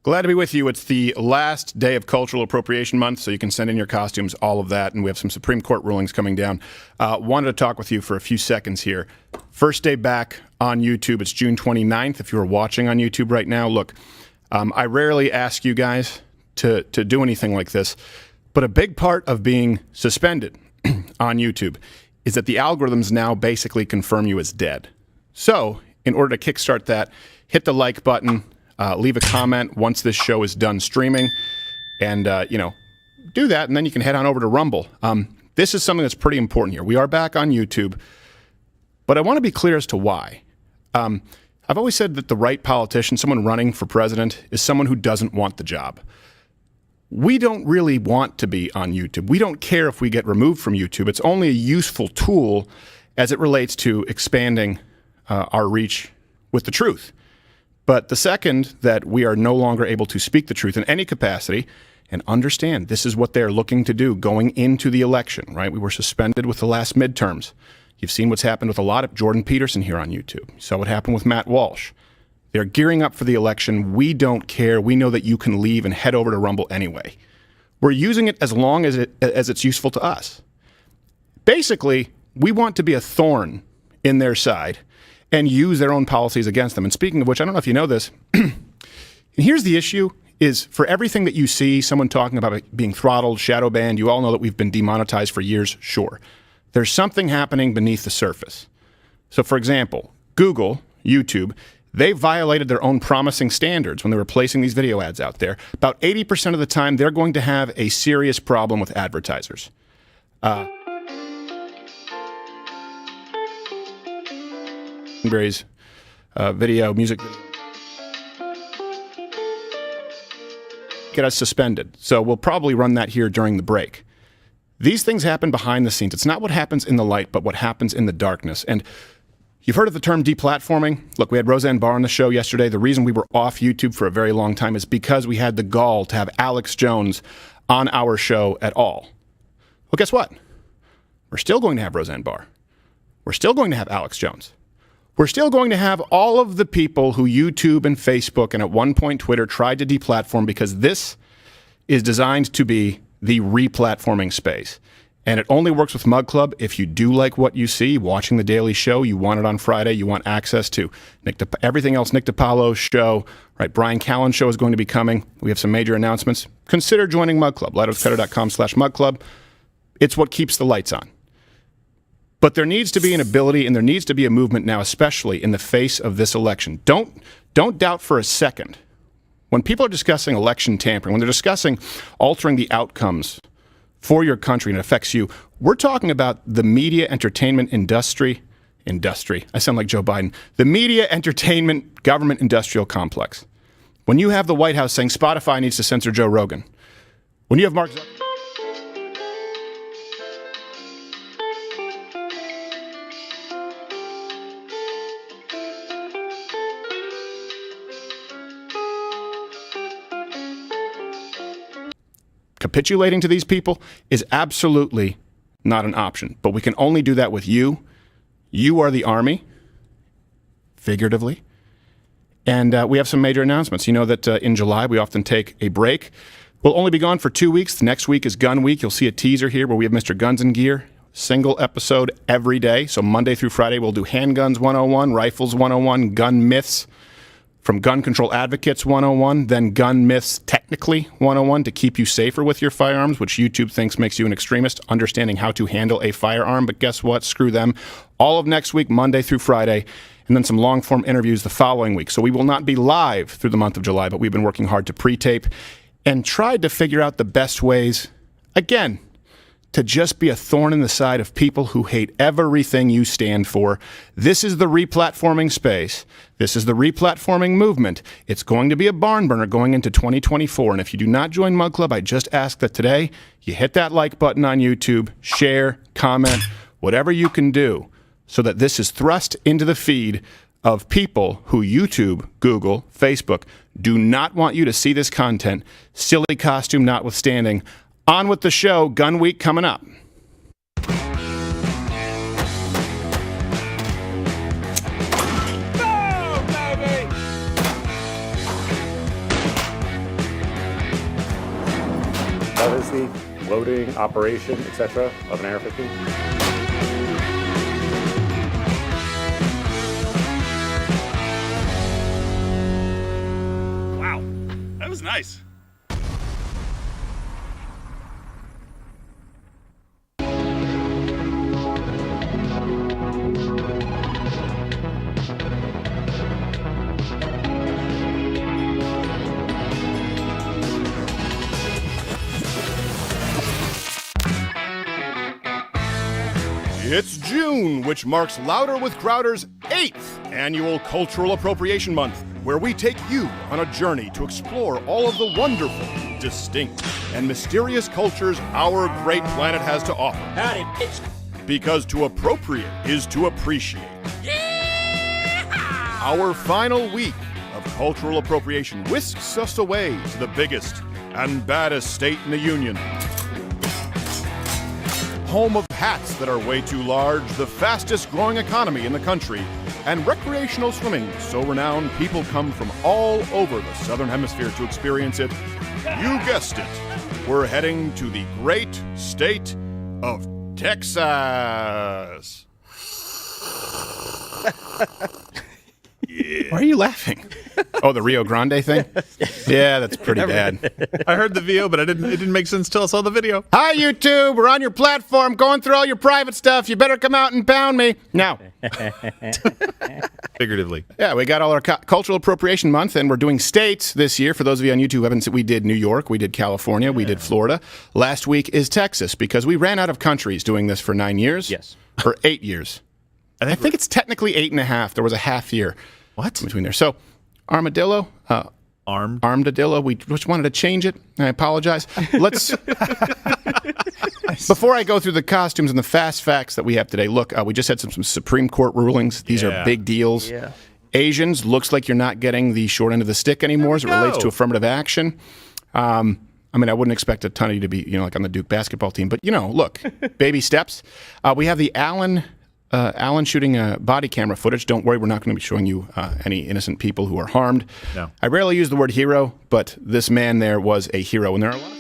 Glad to be with you. It's the last day of Cultural Appropriation Month, so you can send in your costumes, all of that, and we have some Supreme Court rulings coming down. Wanted to talk with you for a few seconds here. First day back on YouTube. It's June 29th. If you're watching on YouTube right now, look, I rarely ask you guys to do anything like this, but a big part of being suspended on YouTube is that the algorithms now basically confirm you as dead. So, in order to kickstart that, hit the like button, leave a comment once this show is done streaming, and, do that, and then you can head on over to Rumble. This is something that's pretty important here. We are back on YouTube, but I want to be clear as to why. I've always said that the right politician, someone running for president, is someone who doesn't want the job. We don't really want to be on YouTube. We don't care if we get removed from YouTube. It's only a useful tool as it relates to expanding our reach with the truth. But the second that we are no longer able to speak the truth in any capacity, and understand this is what they're looking to do going into the election, right? We were suspended with the last midterms. You've seen what's happened with a lot of Jordan Peterson here on YouTube. You saw what happened with Matt Walsh. They're gearing up for the election. We don't care. We know that you can leave and head over to Rumble anyway. We're using it as long as it's useful to us. Basically, we want to be a thorn in their side and use their own policies against them. And speaking of which, I don't know if you know this, and here's the issue, is for everything that you see, someone talking about being throttled, shadow banned, you all know that we've been demonetized for years, sure. There's something happening beneath the surface. So for example, Google, YouTube, they violated their own promising standards when they were placing these video ads out there. About 80% of the time, they're going to have a serious problem with advertisers. Video, music video. Get us suspended. So we'll probably run that here during the break. These things happen behind the scenes. It's not what happens in the light, but what happens in the darkness. And you've heard of the term deplatforming. Look, we had Roseanne Barr on the show yesterday. The reason we were off YouTube for a very long time is because we had the gall to have Alex Jones on our show at all. Well, guess what? We're still going to have Roseanne Barr. We're still going to have Alex Jones. We're still going to have all of the people who YouTube and Facebook and at one point Twitter tried to deplatform, because this is designed to be the replatforming space. And it only works with Mug Club if you do like what you see, watching The Daily Show, you want it on Friday, you want access to everything else, Nick DiPaolo's show, right? Bryan Callen show is going to be coming. We have some major announcements. Consider joining Mug Club, lightofcutter.com/Mug Club. It's what keeps the lights on. But there needs to be an ability, and there needs to be a movement now, especially in the face of this election. Don't doubt for a second. When people are discussing election tampering, when they're discussing altering the outcomes for your country and it affects you, we're talking about the media entertainment industry. I sound like Joe Biden. The media entertainment government industrial complex. When you have the White House saying Spotify needs to censor Joe Rogan, when you have Mark Zuckerberg capitulating to these people is absolutely not an option. But we can only do that with you. You are the army, figuratively. And we have some major announcements. You know that in July we often take a break. We'll only be gone for 2 weeks. The next week is Gun Week. You'll see a teaser here where we have Mr. Guns and Gear. Single episode every day. So Monday through Friday we'll do Handguns 101, Rifles 101, Gun Myths from Gun Control Advocates 101, then Gun Myths Technically 101 to keep you safer with your firearms, which YouTube thinks makes you an extremist, understanding how to handle a firearm. But guess what? Screw them. All of next week, Monday through Friday, and then some long-form interviews the following week. So we will not be live through the month of July, but we've been working hard to pre-tape and tried to figure out the best ways, again, to just be a thorn in the side of people who hate everything you stand for. This is the replatforming space. This is the replatforming movement. It's going to be a barn burner going into 2024. And if you do not join Mug Club, I just ask that today you hit that like button on YouTube, share, comment, whatever you can do, so that this is thrust into the feed of people who YouTube, Google, Facebook do not want you to see this content, silly costume notwithstanding. On with the show. Gun Week coming up. That is the loading, operation, etc. of an Air-15. Wow, that was nice. It's June, which marks Louder with Crowder's 8th annual Cultural Appropriation Month, where we take you on a journey to explore all of the wonderful, distinct, and mysterious cultures our great planet has to offer. Howdy, bitch. Because to appropriate is to appreciate. Yeah! Our final week of cultural appropriation whisks us away to the biggest and baddest state in the Union. Home of hats that are way too large, the fastest growing economy in the country, and recreational swimming so renowned people come from all over the Southern Hemisphere to experience it. You guessed it. We're heading to the great state of Texas. Yeah. Why are you laughing? Oh, the Rio Grande thing? Yeah, that's pretty bad. I heard the VO, but it didn't make sense till I saw the video. Hi, YouTube. We're on your platform going through all your private stuff. You better come out and pound me. No. Figuratively. Yeah, we got all our Cultural Appropriation Month, and we're doing states this year. For those of you on YouTube who haven't seen, we did New York, we did California, we did Florida. Last week is Texas, because we ran out of countries doing this for 9 years. Yes. Or 8 years. I think it's technically 8.5. There was a half year. What? Between there. So, armadillo. Armadillo. We just wanted to change it. I apologize. Let's. Before I go through the costumes and the fast facts that we have today, look, we just had some Supreme Court rulings. These are big deals. Yeah. Asians, looks like you're not getting the short end of the stick anymore as it relates to affirmative action. I mean, I wouldn't expect a ton of you to be, like on the Duke basketball team, but look, baby steps. We have the Allen shooting body camera footage. Don't worry, we're not going to be showing you any innocent people who are harmed. No. I rarely use the word hero, but this man there was a hero, and there are a lot of...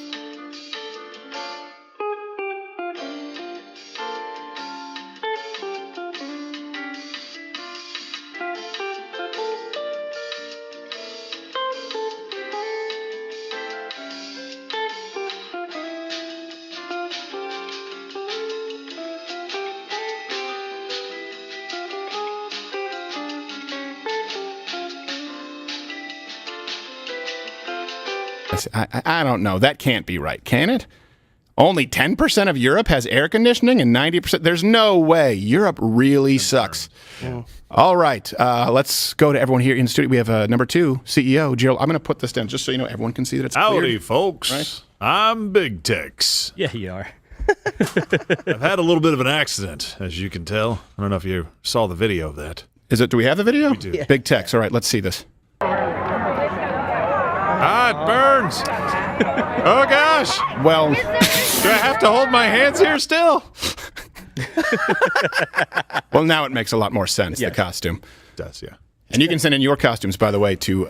I don't know. That can't be right, can it? Only 10% of Europe has air conditioning and 90%. There's no way. Europe really sucks. Yeah. All right. Let's go to everyone here in the studio. We have number 2, CEO, Gerald. I'm going to put this down just so everyone can see that it's Howdy, clear. folks. Right? I'm Big Tex. Yeah, you are. I've had a little bit of an accident, as you can tell. I don't know if you saw the video of that. Do we have the video? We do. Yeah. Big Tex. All right, let's see this. Ah, it burns. Oh, gosh. Well, do I have to hold my hands here still? Well, now it makes a lot more sense, the costume. It does, yeah. And you can send in your costumes, by the way, to,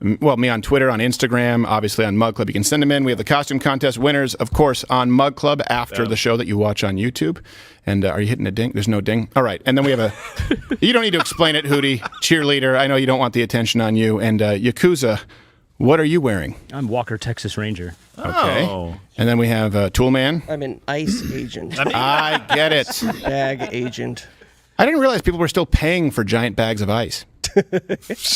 me on Twitter, on Instagram, obviously on Mug Club. You can send them in. We have the costume contest winners, of course, on Mug Club after the show that you watch on YouTube. And are you hitting a ding? There's no ding. All right. And then we have you don't need to explain it, Hootie. Cheerleader. I know you don't want the attention on you. And Yakuza, what are you wearing? I'm Walker, Texas Ranger. Okay. Oh. And then we have Toolman. I'm an ICE agent. I get it. Bag agent. I didn't realize people were still paying for giant bags of ice.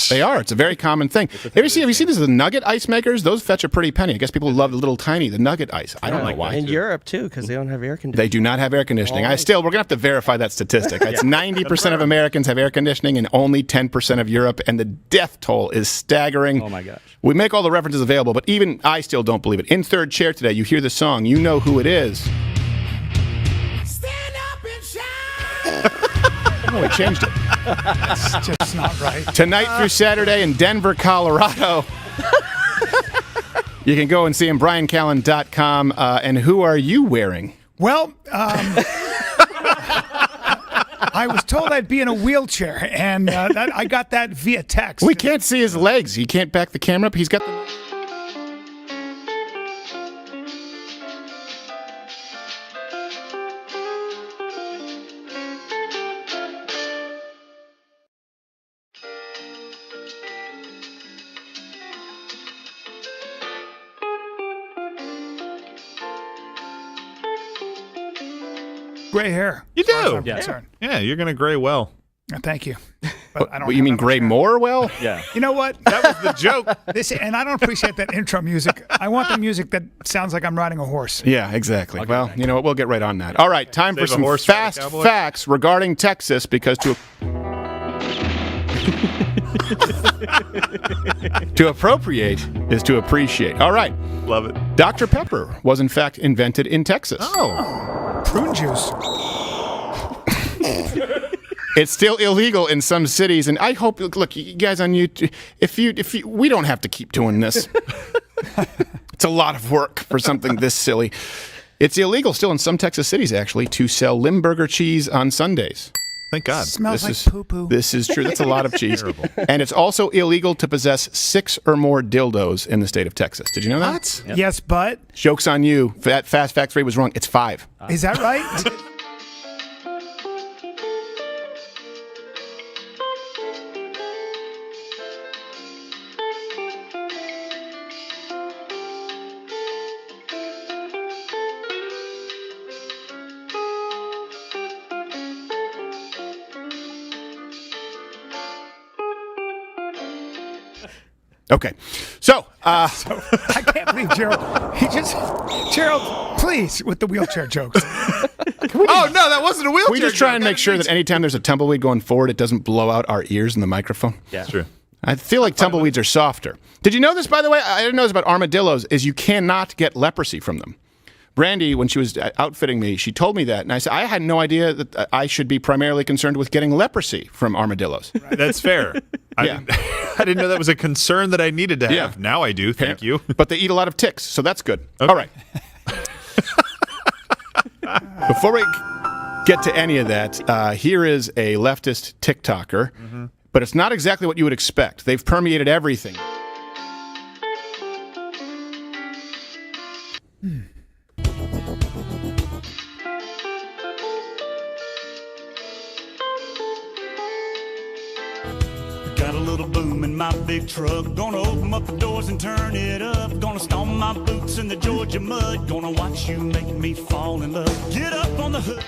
They are. It's a very common thing. Have you seen these the nugget ice makers? Those fetch a pretty penny. I guess people love the little tiny, the nugget ice. I don't know why. In Europe, too, because they don't have air conditioning. They do not have air conditioning. We're going to have to verify that statistic. It's 90% of Americans have air conditioning and only 10% of Europe, and the death toll is staggering. Oh, my gosh. We make all the references available, but even I still don't believe it. In third chair today, you hear the song. You know who it is. Stand up and shine. Oh, we changed it. That's just not right. Tonight through Saturday in Denver, Colorado. You can go and see him, BryanCallen.com. And who are you wearing? Well, I was told I'd be in a wheelchair, and I got that via text. We can't see his legs. He can't back the camera up. He's got the... gray hair. You as far as do? I'm concerned. Yeah, you're going to gray well. Thank you. But I don't But you have mean that much gray hair. more? Well, Yeah. You know what? That was the joke. And I don't appreciate that intro music. I want the music that sounds like I'm riding a horse. yeah, exactly. Well, you know what? We'll get right on that. All right, time for Save a some horse, ride a fast cowboy. facts regarding Texas because to appropriate is to appreciate. All right. Love it. Dr. Pepper was in fact invented in Texas. Oh. Prune juice. It's still illegal in some cities, and I hope. Look, you guys on YouTube, if you, we don't have to keep doing this. It's a lot of work for something this silly. It's illegal still in some Texas cities, actually, to sell Limburger cheese on Sundays. Thank God. Smells This like poo-poo. This is true. That's a lot of cheese. And it's also illegal to possess 6 or more dildos in the state of Texas. Did you know that? What? Yes, but Joke's on you. That Fast Fact 3 was wrong. It's 5. is that right? Okay. So, I can't believe Gerald. Gerald, please, with the wheelchair jokes. Oh, no, that wasn't a wheelchair. we just try and make sure that anytime there's a tumbleweed going forward, it doesn't blow out our ears in the microphone. Yeah. That's true. I feel like tumbleweeds are softer. Did you know this, by the way? I didn't know this about armadillos, is you cannot get leprosy from them. Brandy, when she was outfitting me, she told me that. And I said, I had no idea that I should be primarily concerned with getting leprosy from armadillos. That's fair. Yeah. I didn't know that was a concern that I needed to have. Yeah. Now I do. Thank you. But they eat a lot of ticks, so that's good. All right. Before we get to any of that, here is a leftist TikToker, but it's not exactly what you would expect. They've permeated everything. Got a little boom in my big truck. Gonna open up the doors and turn it up. Gonna stomp my boots in the Georgia mud. Gonna watch you make me fall in love. Get up on the hood.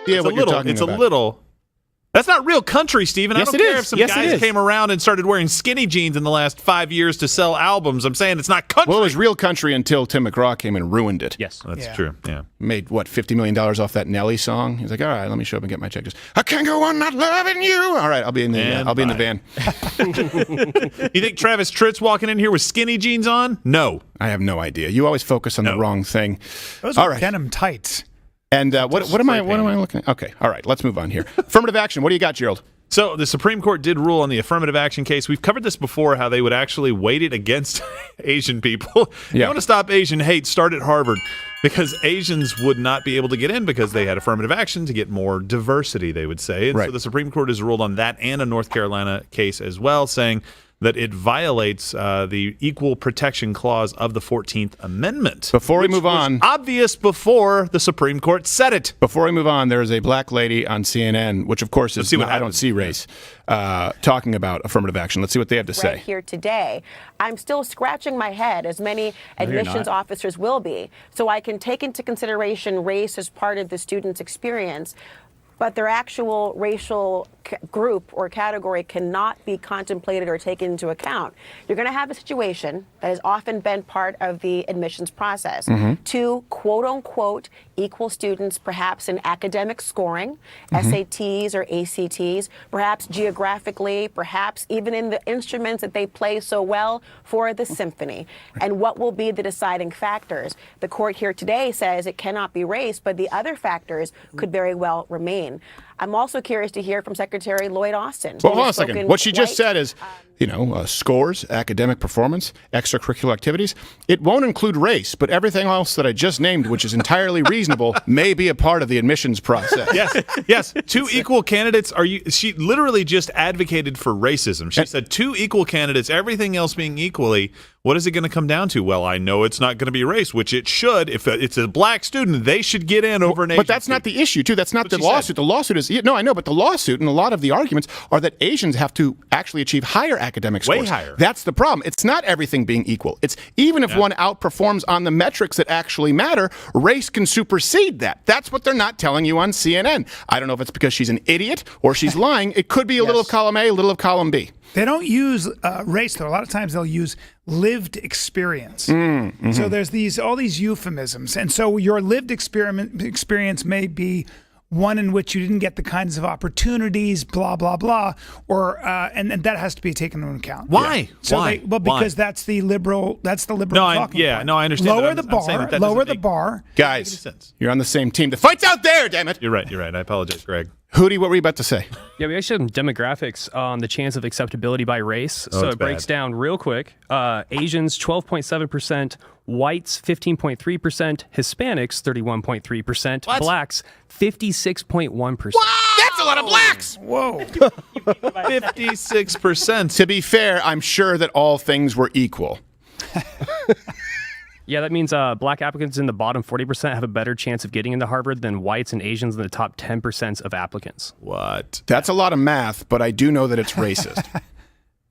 Yeah, what you're talking It's about. a little. That's not real country, Stephen. Yes, I don't it care is. if some Yes, it guys is. came around and started wearing skinny jeans in the last 5 years to sell albums. I'm saying it's not country. Well, it was real country until Tim McGraw came and ruined it. Yes. That's Yeah. true. Yeah. Made, what, $50 million off that Nelly song? He's like, all right, let me show up and get my check. Just, I can't go on not loving you. All right, I'll be in the And I'll be in the bye. van. You think Travis Tritt's walking in here with skinny jeans on? No. I have no idea. You always focus on the wrong thing. Those All are right. denim tights. And what am I looking at? Okay, all right, let's move on here. Affirmative action. What do you got, Gerald? So the Supreme Court did rule on the affirmative action case. We've covered this before, how they would actually weight it against Asian people. You Yeah. want to stop Asian hate, start at Harvard, because Asians would not be able to get in because they had affirmative action to get more diversity, they would say. And Right. so the Supreme Court has ruled on that and a North Carolina case as well, saying that it violates the Equal Protection Clause of the 14th Amendment. Before we which move was on- obvious before the Supreme Court said it. Before we move on, there is a black lady on CNN, which of course is see what I don't happens. see race, talking about affirmative action. Let's see what they have to Right say. here today, I'm still scratching my head, as many admissions officers will be, so I can take into consideration race as part of the student's experience, but their actual racial group or category cannot be contemplated or taken into account. You're going to have a situation that has often been part of the admissions process. Two quote-unquote equal students perhaps in academic scoring, SATs or ACTs, perhaps geographically, perhaps even in the instruments that they play so well for the symphony. And what will be the deciding factors? The court here today says it cannot be race, but the other factors could very well remain. I'm also curious to hear from Secretary Lloyd Austin. Well, hold on a second. What she just said is, scores, academic performance, extracurricular activities. It won't include race, but everything else that I just named, which is entirely reasonable, may be a part of the admissions process. Yes. Two equal candidates. She literally just advocated for racism. She said 2 equal candidates, everything else being equally. What is it going to come down to? Well, I know it's not going to be race, which it should. If it's a black student, they should get in over an Asian. But that's not the issue, too. That's not the lawsuit. The lawsuit is I know, but the lawsuit and a lot of the arguments are that Asians have to actually achieve higher academic scores. Way higher. That's the problem. It's not everything being equal. It's even if one outperforms on the metrics that actually matter, race can supersede that. That's what they're not telling you on CNN. I don't know if it's because she's an idiot or she's lying. It could be a little of column A, a little of column B. They don't use race, though. A lot of times they'll use lived experience. So there's all these euphemisms. And so your lived experience may be one in which you didn't get the kinds of opportunities, blah, blah, blah, or and that has to be taken into account. Why? So Why? Because that's the liberal talking point. I understand. Lower the bar. Lower the bar. Guys, you're on the same team. The fight's out there, damn it. You're right. I apologize, Greg. Hootie, what were you about to say? Yeah, we actually have some demographics on the chance of acceptability by race. So it breaks down real quick. Asians, 12.7%. Whites, 15.3%. Hispanics, 31.3%. Blacks, 56.1%. That's a lot of blacks. Whoa. 56%. To be fair, I'm sure that all things were equal. Yeah, that means black applicants in the bottom 40% have a better chance of getting into Harvard than whites and Asians in the top 10% of applicants. What? That's a lot of math, but I do know that it's racist.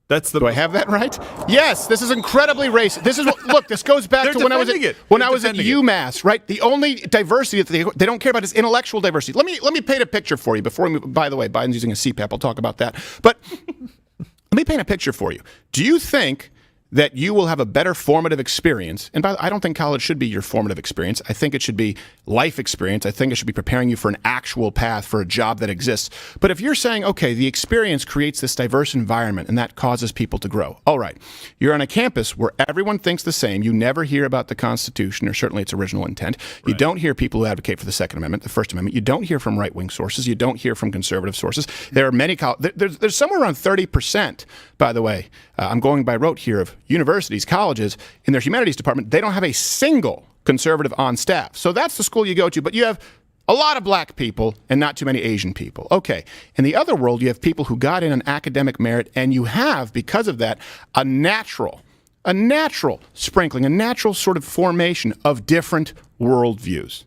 Do I have that right? Yes, this is incredibly racist. This is look. This goes back to when I was at UMass. Right, the only diversity that they don't care about is intellectual diversity. Let me paint a picture for you before we move. By the way, Biden's using a CPAP. I'll talk about that. But let me paint a picture for you. Do you think that you will have a better formative experience? And I don't think college should be your formative experience. I think it should be life experience. I think it should be preparing you for an actual path for a job that exists. But if you're saying, okay, the experience creates this diverse environment and that causes people to grow. All right, you're on a campus where everyone thinks the same. You never hear about the Constitution or certainly its original intent. You don't hear people who advocate for the Second Amendment, the First Amendment. You don't hear from right-wing sources. You don't hear from conservative sources. There are many there's somewhere around 30%, by the way. I'm going by rote here of universities, colleges, in their humanities department, they don't have a single conservative on staff. So that's the school you go to, but you have a lot of black people and not too many Asian people. Okay. In the other world, you have people who got in on academic merit, and you have, because of that, a natural sprinkling, a natural sort of formation of different worldviews,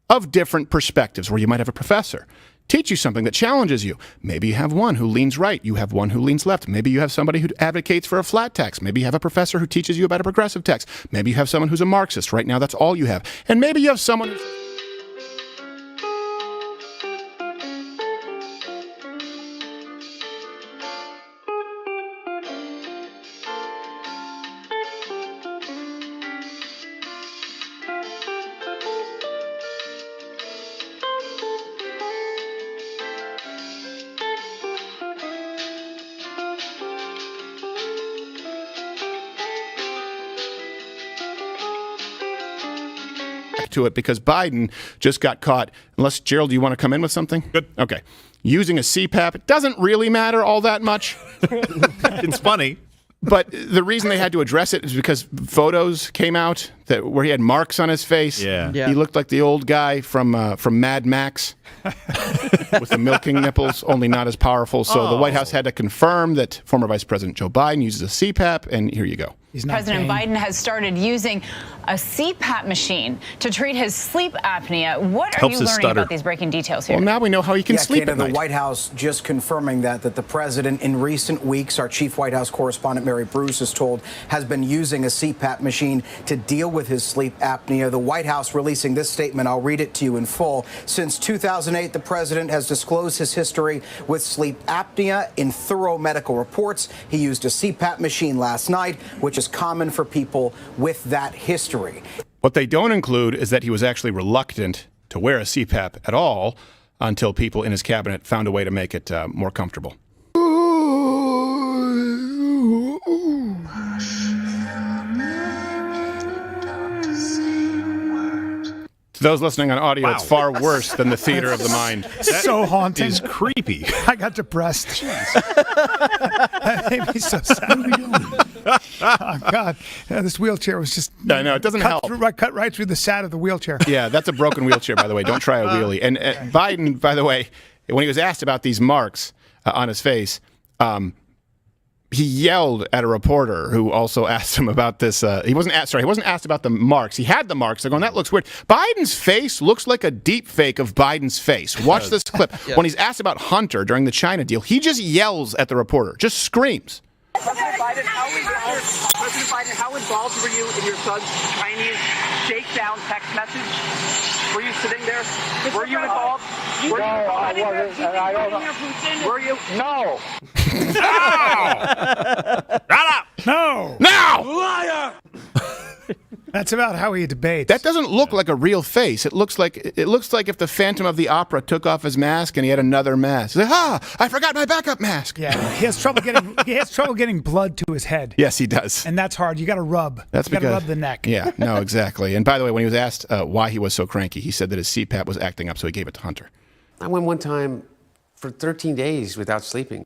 of different perspectives, where you might have a professor teach you something that challenges you. Maybe you have one who leans right. You have one who leans left. Maybe you have somebody who advocates for a flat tax. Maybe you have a professor who teaches you about a progressive tax. Maybe you have someone who's a Marxist. Right now, that's all you have. And maybe you have someone who's... to it, because Biden just got caught. Unless, Gerald, do you want to come in with something? Good. Okay. Using a CPAP. It doesn't really matter all that much. It's funny. But the reason they had to address it is because photos came out where he had marks on his face. Yeah. He looked like the old guy from Mad Max with the milking nipples, only not as powerful. So the White House had to confirm that former Vice President Joe Biden uses a CPAP, and here you go. President Biden has started using a CPAP machine to treat his sleep apnea. What are you learning about these breaking details here? Well, now we know how he can sleep at night. The White House just confirming that the president in recent weeks, our chief White House correspondent Mary Bruce is told, has been using a CPAP machine to deal with his sleep apnea. The White House releasing this statement. I'll read it to you in full. Since 2008, the president has disclosed his history with sleep apnea in thorough medical reports. He used a CPAP machine last night, which is common for people with that history. What they don't include is that he was actually reluctant to wear a CPAP at all until people in his cabinet found a way to make it more comfortable. To those listening on audio, it's far worse than the theater of the mind. So haunting. Is creepy. I got depressed. That made me so sad. Oh, God. This wheelchair was just... I know, it doesn't help. Cut right through the side of the wheelchair. Yeah, that's a broken wheelchair, by the way. Don't try a wheelie. And Biden, by the way, when he was asked about these marks on his face, he yelled at a reporter who also asked him about this. He wasn't asked about the marks. He had the marks. They're going, that looks weird. Biden's face looks like a deep fake of Biden's face. Watch this clip. Yeah. When he's asked about Hunter during the China deal, he just yells at the reporter, just screams. President Biden, how involved were you in your son's Chinese shakedown text message? Were you sitting there? Were you involved? No, I wasn't. And I don't know. Were you? No. Shut up! No. Now! Liar! That's about how he debates. That doesn't look like a real face. It looks like if the Phantom of the Opera took off his mask and he had another mask. He's like, I forgot my backup mask. Yeah, he has trouble getting blood to his head. Yes, he does. And that's hard. You got to rub. That's you got to rub the neck. Yeah, no, exactly. And by the way, when he was asked why he was so cranky, he said that his CPAP was acting up, so he gave it to Hunter. I went one time for 13 days without sleeping.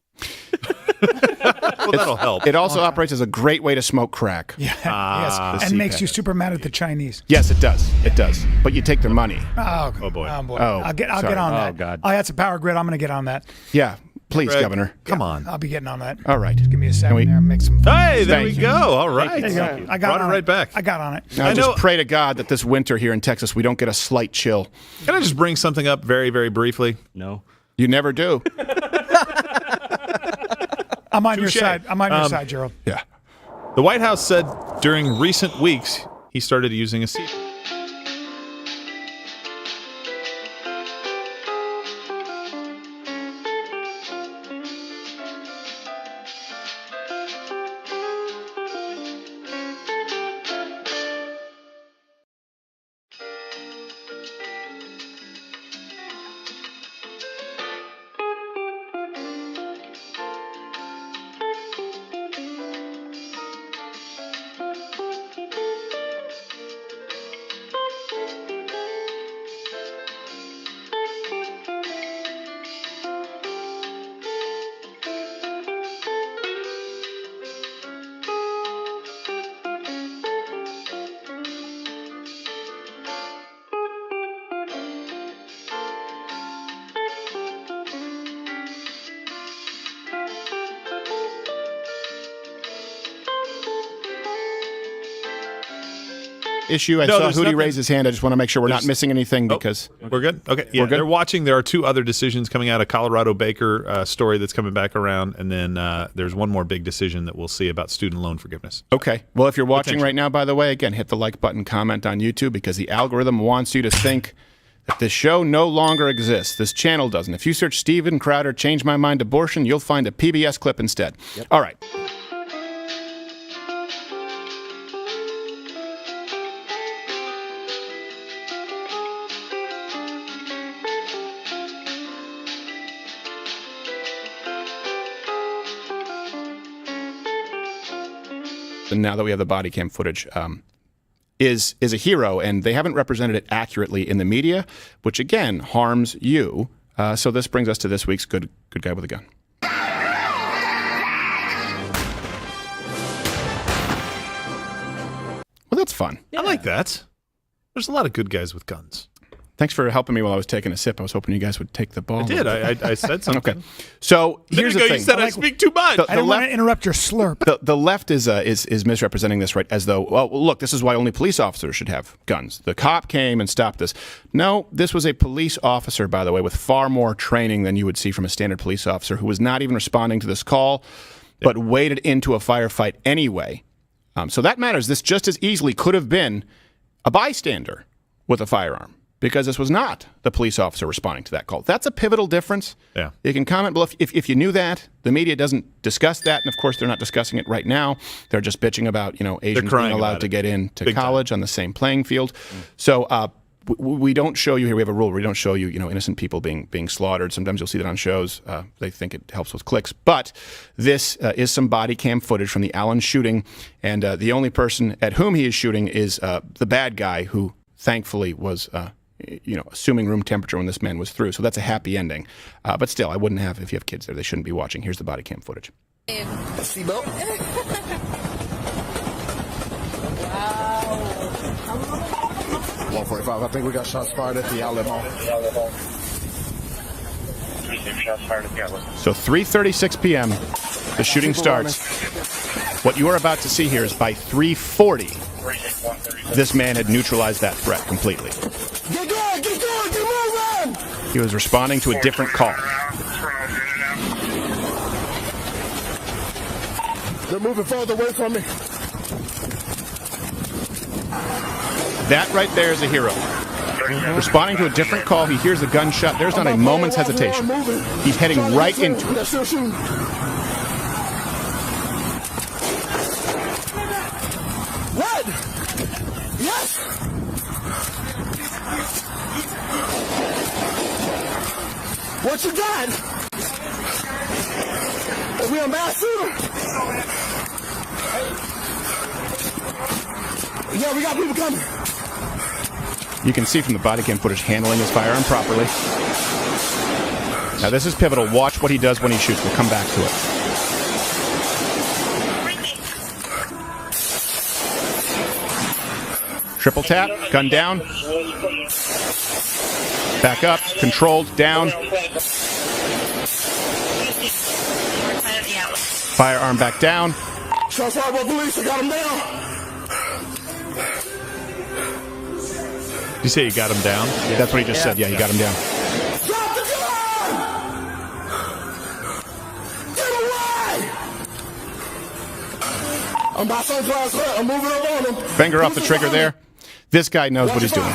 Well, that'll help. It also operates as a great way to smoke crack. Yeah, yes. And makes you super mad at the Chinese. Yes, it does. It does. But you take their money. Oh boy. Oh, I'll get on that. Oh, God. Oh, that's a power grid. I'm going to get on that. Yeah, please, Greg, Governor. Come on. I'll be getting on that. All right. Just give me a second there and make some fun. Hey, there we Thank you. go. All right. There you go. I got Brought it right back. I got on it. Now, just pray to God that this winter here in Texas, we don't get a slight chill. Can I just bring something up very, very briefly? No. You never do. I'm on your Touche. side. I'm on your side, Gerald. Yeah. The White House said during recent weeks he started using a CPAP. Issue. I saw Hootie raise his hand. I just want to make sure we're not missing anything because we're good. Okay, yeah, we're good. They're watching. There are two other decisions coming out. A Colorado Baker story that's coming back around, and then there's one more big decision that we'll see about student loan forgiveness. Okay. Well, if you're watching right now, by the way, again, hit the like button, comment on YouTube because the algorithm wants you to think that this show no longer exists. This channel doesn't. If you search Steven Crowder, Change My Mind Abortion, you'll find a PBS clip instead. Yep. All right. And now that we have the body cam footage, is a hero, and they haven't represented it accurately in the media, which again harms you. So this brings us to this week's good guy with a gun. Well, that's fun. I like that. There's a lot of good guys with guns. Thanks for helping me while I was taking a sip. I was hoping you guys would take the ball. I did. I said something. Okay. So here's the thing. You said I speak too much. I don't want to interrupt your slurp. The left is misrepresenting this, right? As though, well, look, this is why only police officers should have guns. The cop came and stopped this. No, this was a police officer, by the way, with far more training than you would see from a standard police officer, who was not even responding to this call, but waded into a firefight anyway. So that matters. This just as easily could have been a bystander with a firearm. because this was not the police officer responding to that call. That's a pivotal difference. Yeah. You can comment below if you knew that. The media doesn't discuss that, and of course they're not discussing it right now. They're just bitching about Asians being allowed to get into college on the same playing field. So we don't show you here. We have a rule where we don't show you innocent people being slaughtered. Sometimes you'll see that on shows. They think it helps with clicks, but this is some body cam footage from the Allen shooting, and the only person at whom he is shooting is the bad guy, who thankfully was assuming room temperature when this man was through. So that's a happy ending. But still, I wouldn't have, if you have kids there, they shouldn't be watching. Here's the body cam footage. Seatbelt. Wow. 145. I think we got shots fired at the outlet mall. So 3:36 p.m. the shooting starts. What you are about to see here is by 3:40, this man had neutralized that threat completely. Get going, get going, get moving! He was responding to a different call. They're moving further away from me. That right there is a hero. Responding to a different call, he hears the gunshot. There's not a moment's hesitation. He's heading right into it. They're still shooting. What? Yes! What you got? Are we a mass shooter? Yeah, we got people coming. You can see from the body cam footage handling his firearm properly. Now this is pivotal. Watch what he does when he shoots. We'll come back to it. Triple tap, gun down. Back up, controlled, down. Firearm back down. Shots fired by police, I got him down. Did you say you got him down? Yeah. That's what he just said. Yeah, he got him down. Drop the gun! Get away! I'm by Sunflower's Hut. I'm moving up on him. Finger off the trigger there. This guy knows what he's doing.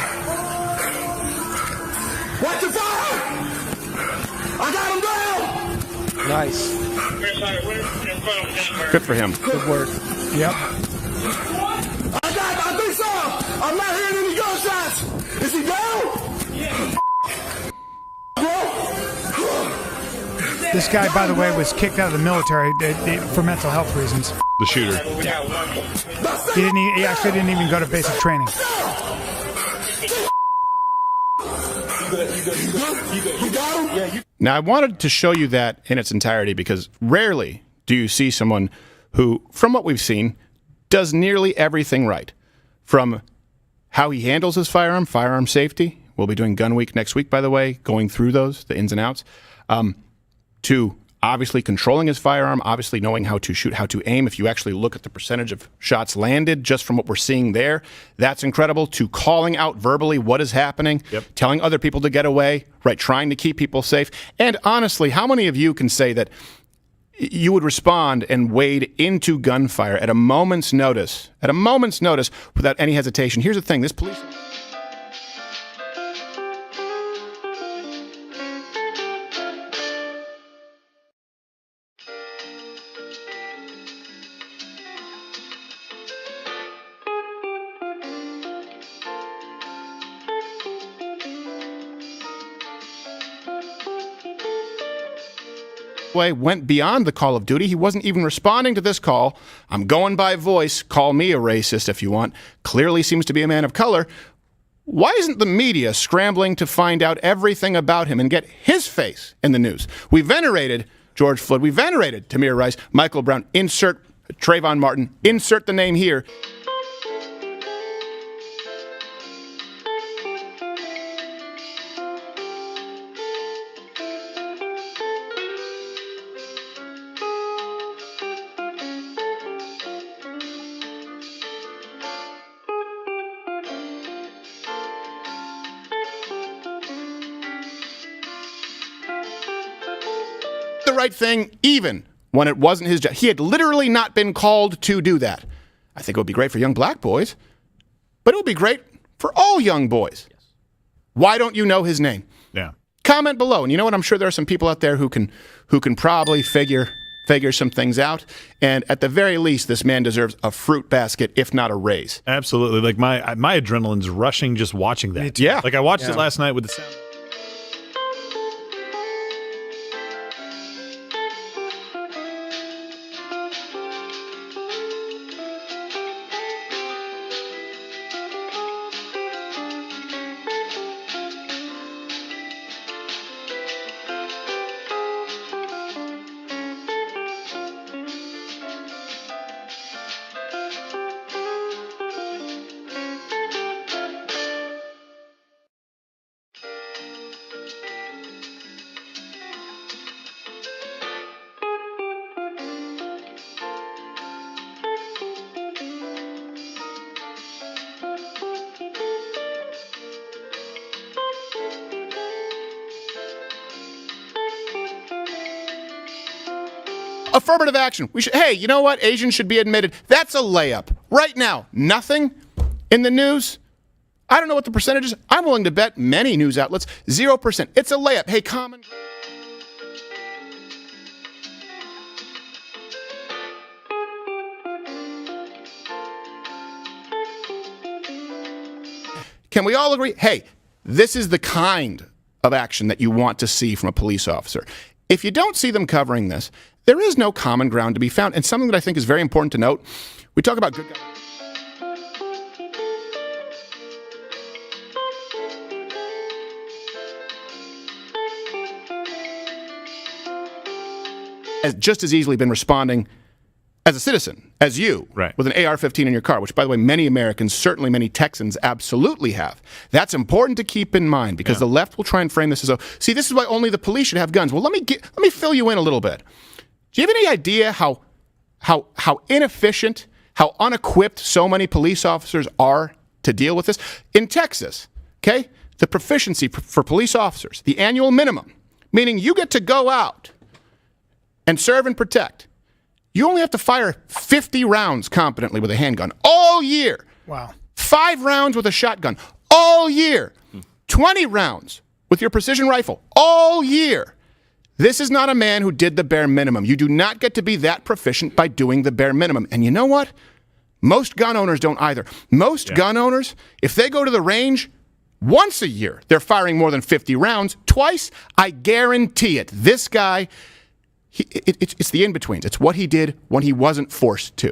Watch the fire! I got him down! Nice. Good for him. Good work. Yep. I think so! I'm not hearing any gunshots! Is he down? This guy, by the way, was kicked out of the military for mental health reasons. The shooter. He actually didn't even go to basic training. Now, I wanted to show you that in its entirety because rarely do you see someone who, from what we've seen, does nearly everything right. From how he handles his firearm safety. We'll be doing Gun Week next week, by the way, going through those, the ins and outs, to obviously controlling his firearm, obviously knowing how to shoot, how to aim. If you actually look at the percentage of shots landed just from what we're seeing there, that's incredible. To calling out verbally what is happening, telling other people to get away, right, trying to keep people safe. And honestly, how many of you can say that you would respond and wade into gunfire at a moment's notice, without any hesitation? Here's the thing, this police... went beyond the call of duty. He wasn't even responding to this call. I'm going by voice. Call me a racist if you want. Clearly seems to be a man of color. Why isn't the media scrambling to find out everything about him and get his face in the news? We venerated George Floyd. We venerated Tamir Rice, Michael Brown. Insert Trayvon Martin. Insert the name here. The right thing, even when it wasn't his job. He had literally not been called to do that. I think it would be great for young black boys, but it would be great for all young boys. Why don't you know his name? Yeah. Comment below. And you know what? I'm sure there are some people out there who can probably figure some things out. And at the very least, this man deserves a fruit basket, if not a raise. Absolutely. Like my adrenaline's rushing just watching that. Yeah. Like I watched it last night with the sound. Affirmative action. Hey, you know what? Asians should be admitted. That's a layup. Right now, nothing in the news. I don't know what the percentage is. I'm willing to bet many news outlets, 0%. It's a layup. Hey, common. Can we all agree? Hey, this is the kind of action that you want to see from a police officer. If you don't see them covering this, there is no common ground to be found. And something that I think is very important to note, we talk about good government. Has just as easily been responding as a citizen, as you, with an AR-15 in your car, which, by the way, many Americans, certainly many Texans, absolutely have. That's important to keep in mind because the left will try and frame this as, see, this is why only the police should have guns. Well, let me fill you in a little bit. Do you have any idea how inefficient, how unequipped so many police officers are to deal with this? In Texas, okay, the proficiency for police officers, the annual minimum, meaning you get to go out and serve and protect. You only have to fire 50 rounds competently with a handgun all year. Wow. 5 rounds with a shotgun all year. 20 rounds with your precision rifle all year. This is not a man who did the bare minimum. You do not get to be that proficient by doing the bare minimum. And you know what? Most gun owners don't either. Most gun owners, if they go to the range once a year, they're firing more than 50 rounds. Twice, I guarantee it. This guy... It's the in-betweens. It's what he did when he wasn't forced to.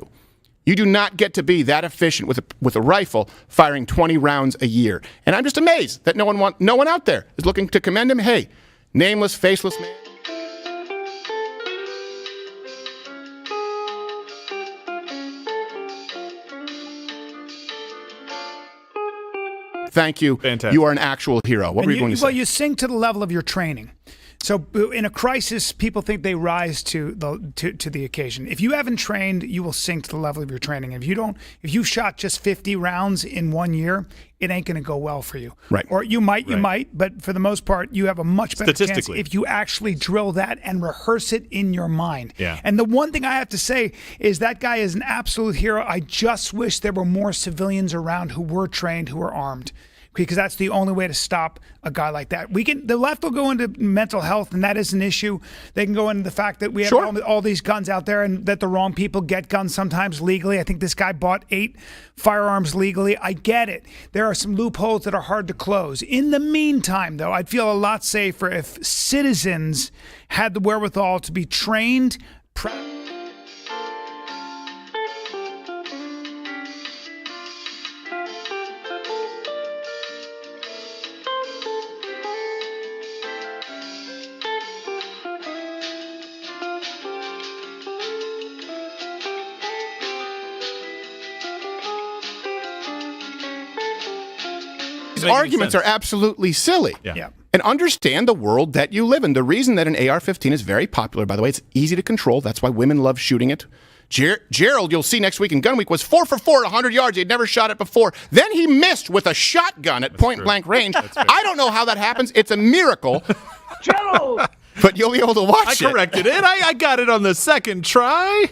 You do not get to be that efficient with a rifle firing 20 rounds a year. And I'm just amazed that no one out there is looking to commend him. Hey, nameless, faceless man. Thank you. Fantastic. You are an actual hero. What were you going to say? Well, you sink to the level of your training. So in a crisis, people think they rise to the occasion. If you haven't trained, you will sink to the level of your training. If you shot just 50 rounds in 1 year, it ain't going to go well for you. Right. Or you might, but for the most part, you have a much better chance if you actually drill that and rehearse it in your mind. Yeah. And the one thing I have to say is that guy is an absolute hero. I just wish there were more civilians around who were trained, who were armed, because that's the only way to stop a guy like that. The left will go into mental health, and that is an issue. They can go into the fact that we have all these guns out there and that the wrong people get guns sometimes legally. I think this guy bought 8 firearms legally. I get it. There are some loopholes that are hard to close. In the meantime, though, I'd feel a lot safer if citizens had the wherewithal to be trained, arguments are absolutely silly. Yeah. And understand the world that you live in. The reason that an AR-15 is very popular, by the way, it's easy to control. That's why women love shooting it. Gerald, you'll see next week in Gun Week, was 4 for 4 at 100 yards. He had never shot it before. Then he missed with a shotgun at point-blank range. I don't know how that happens. It's a miracle. Gerald! But you'll be able to watch it. I corrected it. I got it on the second try.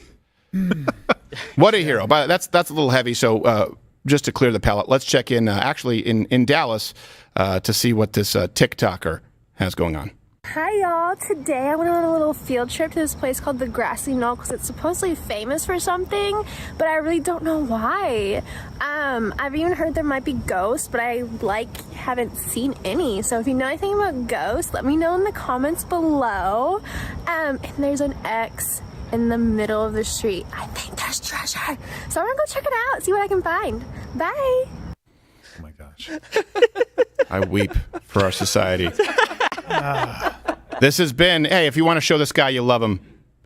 What a hero. But that's a little heavy, so... just to clear the palate, let's check in actually in Dallas to see what this TikToker has going on. Hi y'all, today I went on a little field trip to this place called the Grassy Knoll because it's supposedly famous for something, but I really don't know why. I've even heard there might be ghosts, but I haven't seen any. So if you know anything about ghosts, let me know in the comments below. And there's an X in the middle of the street. I think there's treasure. So I'm gonna go check it out, see what I can find. Bye. Oh my gosh. I weep for our society. This has been, hey, if you want to show this guy you love him,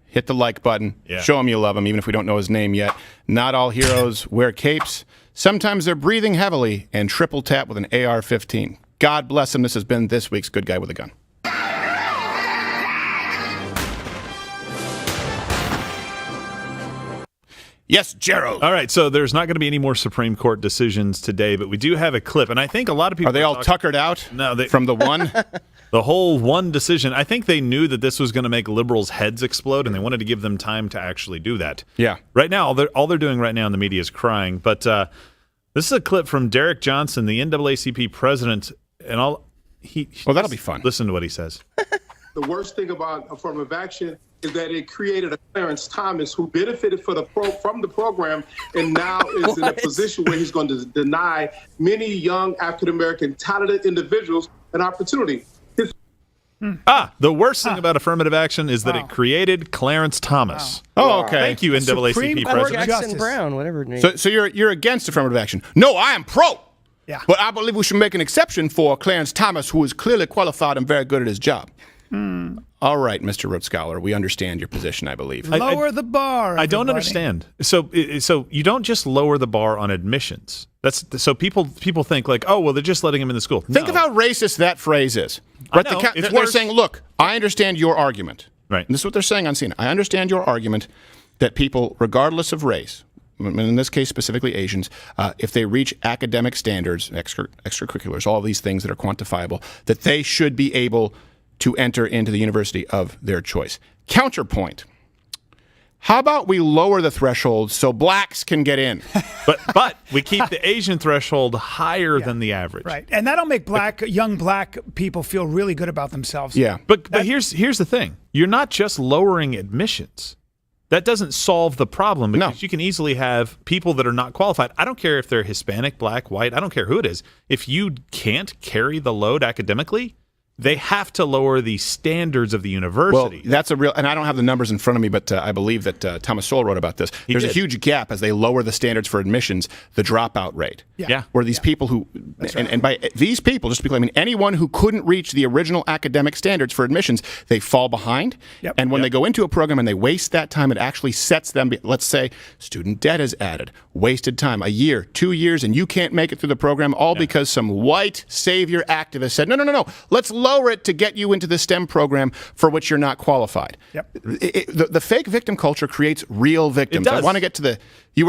hit the like button. Yeah. Show him you love him, even if we don't know his name yet. Not all heroes wear capes. Sometimes they're breathing heavily and triple tap with an AR-15. God bless him. This has been this week's Good Guy with a Gun. Yes, Gerald. All right, so there's not going to be any more Supreme Court decisions today, but we do have a clip, and I think a lot of people are they all tuckered out? No, from the one. The whole one decision. I think they knew that this was going to make liberals' heads explode, and they wanted to give them time to actually do that. Yeah. Right now, all they're doing right now in the media is crying. But this is a clip from Derek Johnson, the NAACP president, and well, that'll be fun. Listen to what he says. The worst thing about affirmative action is that it created a Clarence Thomas who benefited from the program and now is in a position where he's going to deny many young African-American talented individuals an opportunity. The worst thing about affirmative action is that it created Clarence Thomas. Oh, okay. Thank you, NAACP president. Jackson Brown, whatever her name. So you're against affirmative action? No, I am pro. Yeah. But I believe we should make an exception for Clarence Thomas, who is clearly qualified and very good at his job. All right, Mr. Rhodes Scholar, we understand your position, I believe. Lower the bar. I don't everybody. understand. So you don't just lower the bar on admissions. So people think like, oh, well, they're just letting him in the school. Think of how racist that phrase is. Right? They're saying, look, I understand your argument. Right. And this is what they're saying on CNN. I understand your argument that people, regardless of race, in this case specifically Asians, if they reach academic standards, extracurriculars, all these things that are quantifiable, that they should be able to enter into the university of their choice. Counterpoint. How about we lower the threshold so blacks can get in? But we keep the Asian threshold higher than the average. Right. And that'll make young black people feel really good about themselves. Yeah. But here's the thing. You're not just lowering admissions. That doesn't solve the problem because you can easily have people that are not qualified. I don't care if they're Hispanic, black, white. I don't care who it is. If you can't carry the load academically, they have to lower the standards of the university. Well, that's a real, and I don't have the numbers in front of me, but I believe that Thomas Sowell wrote about this. There's a huge gap as they lower the standards for admissions, the dropout rate. Yeah. Where these people who, and by these people, just to be clear, I mean anyone who couldn't reach the original academic standards for admissions, they fall behind. Yep. And when they go into a program and they waste that time, it actually sets them, let's say student debt is added, wasted time, a year, 2 years, and you can't make it through the program, all because some white savior activist said, no, let's lower it to get you into the STEM program for which you're not qualified. Yep. The fake victim culture creates real victims. It does. I want to get to the.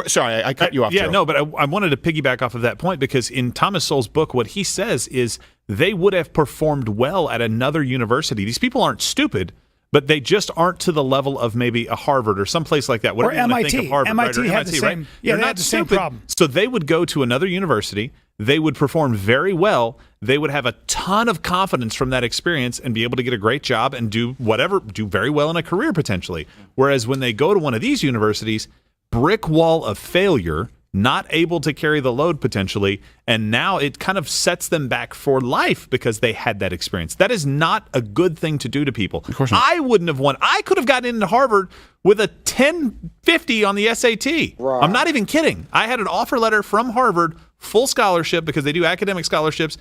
Sorry, I cut you off. Yeah, Joe. no, but I wanted to piggyback off of that point because in Thomas Sowell's book, what he says is they would have performed well at another university. These people aren't stupid, but they just aren't to the level of maybe a Harvard or someplace like that. Whatever Or you want to think MIT. of Harvard, MIT right? Or had the MIT, same. right? Yeah, They're they not had the same stupid. problem. So they would go to another university. They would perform very well. They would have a ton of confidence from that experience and be able to get a great job and do very well in a career potentially. Whereas when they go to one of these universities, brick wall of failure, not able to carry the load potentially, and now it kind of sets them back for life because they had that experience. That is not a good thing to do to people. Of course not. I wouldn't have won. I could have gotten into Harvard with a 1050 on the SAT. Right. I'm not even kidding. I had an offer letter from Harvard, full scholarship because they do academic scholarships,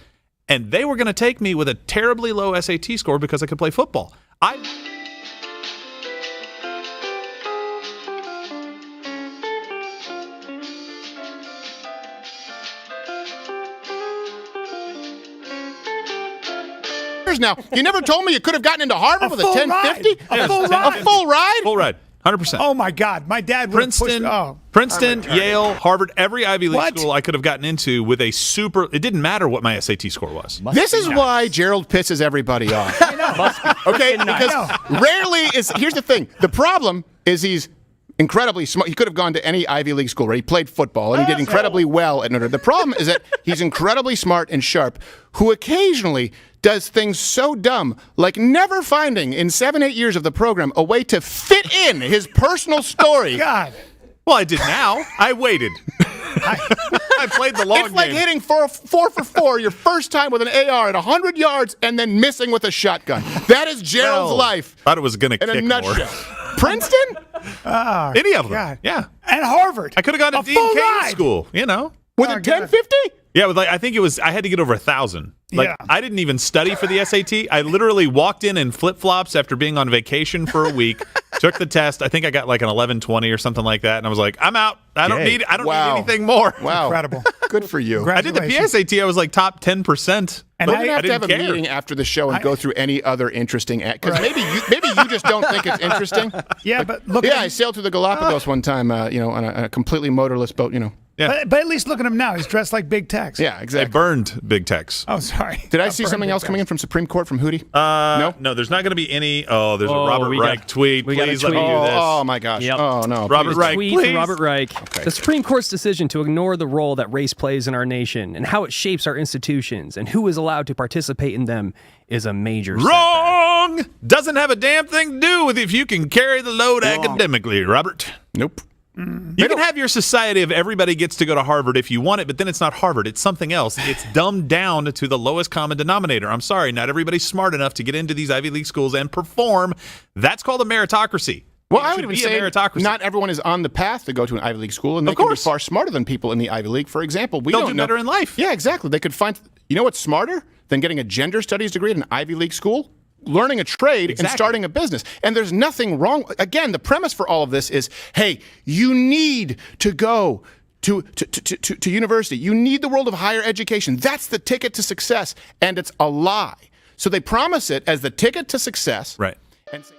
and they were going to take me with a terribly low SAT score because I could play football. Now, you never told me you could have gotten into Harvard with a 1050? A full ride. A full ride? Full ride. 100%. Oh my God, my dad would Princeton, Yale, Harvard, every Ivy League school I could have gotten into with a super. It didn't matter what my SAT score was. This is why Gerald pisses everybody off. I know. Okay, because rarely is. Here's the thing. The problem is he's incredibly smart. He could have gone to any Ivy League school where he played football, and he did incredibly well at Notre Dame. The problem is that he's incredibly smart and sharp, who occasionally does things so dumb, like never finding in 7-8 years of the program a way to fit in his personal story. God. Well, I did now. I waited. I played the long game. It's like hitting 4 for 4 your first time with an AR at 100 yards and then missing with a shotgun. That is Gerald's life. Thought it was going to in kick a nutshell. more. Princeton? Any of them. God. Yeah. And Harvard. I could have gone to Dean full Cain ride. school, you know. With a 1050? Yeah, with I think it was, I had to get over 1,000. Like, Yeah. I didn't even study for the SAT. I literally walked in flip-flops after being on vacation for a week, took the test. I think I got like an 1120 or something like that. And I was like, I'm out. I don't need anything more. Wow. Incredible. Good for you. I did the PSAT. I was like top 10%. And but now you have to have a care. meeting after the show and go through any other interesting because maybe you just don't think it's interesting. Yeah, but look. I sailed through the Galapagos one time, on a completely motorless boat. Yeah. But at least look at him now. He's dressed like Big Tex. Yeah, exactly. I burned Big Tex. Oh, sorry. Did I see something else coming in from Supreme Court from Hootie? No, there's not going to be any. Oh, there's a Robert Reich tweet. we got a Please let me tweet. do this. Oh my gosh. Yep. Oh no. Robert please. Reich, Tweet please. from Robert Reich. Okay. The Supreme Court's decision to ignore the role that race plays in our nation and how it shapes our institutions and who is allowed to participate in them is a major setback. Wrong! Doesn't have a damn thing to do with if you can carry the load academically, Robert. Nope. You can have your society of everybody gets to go to Harvard if you want it, but then it's not Harvard. It's something else. It's dumbed down to the lowest common denominator. I'm sorry, not everybody's smart enough to get into these Ivy League schools and perform. That's called a meritocracy. Well, It I should would even be say a meritocracy. not everyone is on the path to go to an Ivy League school, and they Of can be course. far smarter than people in the Ivy League. For example, They'll don't do know. better in life. Yeah, exactly. They could find. You know what's smarter than getting a gender studies degree at an Ivy League school? Learning a trade and starting a business. And there's nothing wrong. Again, the premise for all of this is, hey, you need to go to university. You need the world of higher education. That's the ticket to success. And it's a lie. So they promise it as the ticket to success. Right. And say,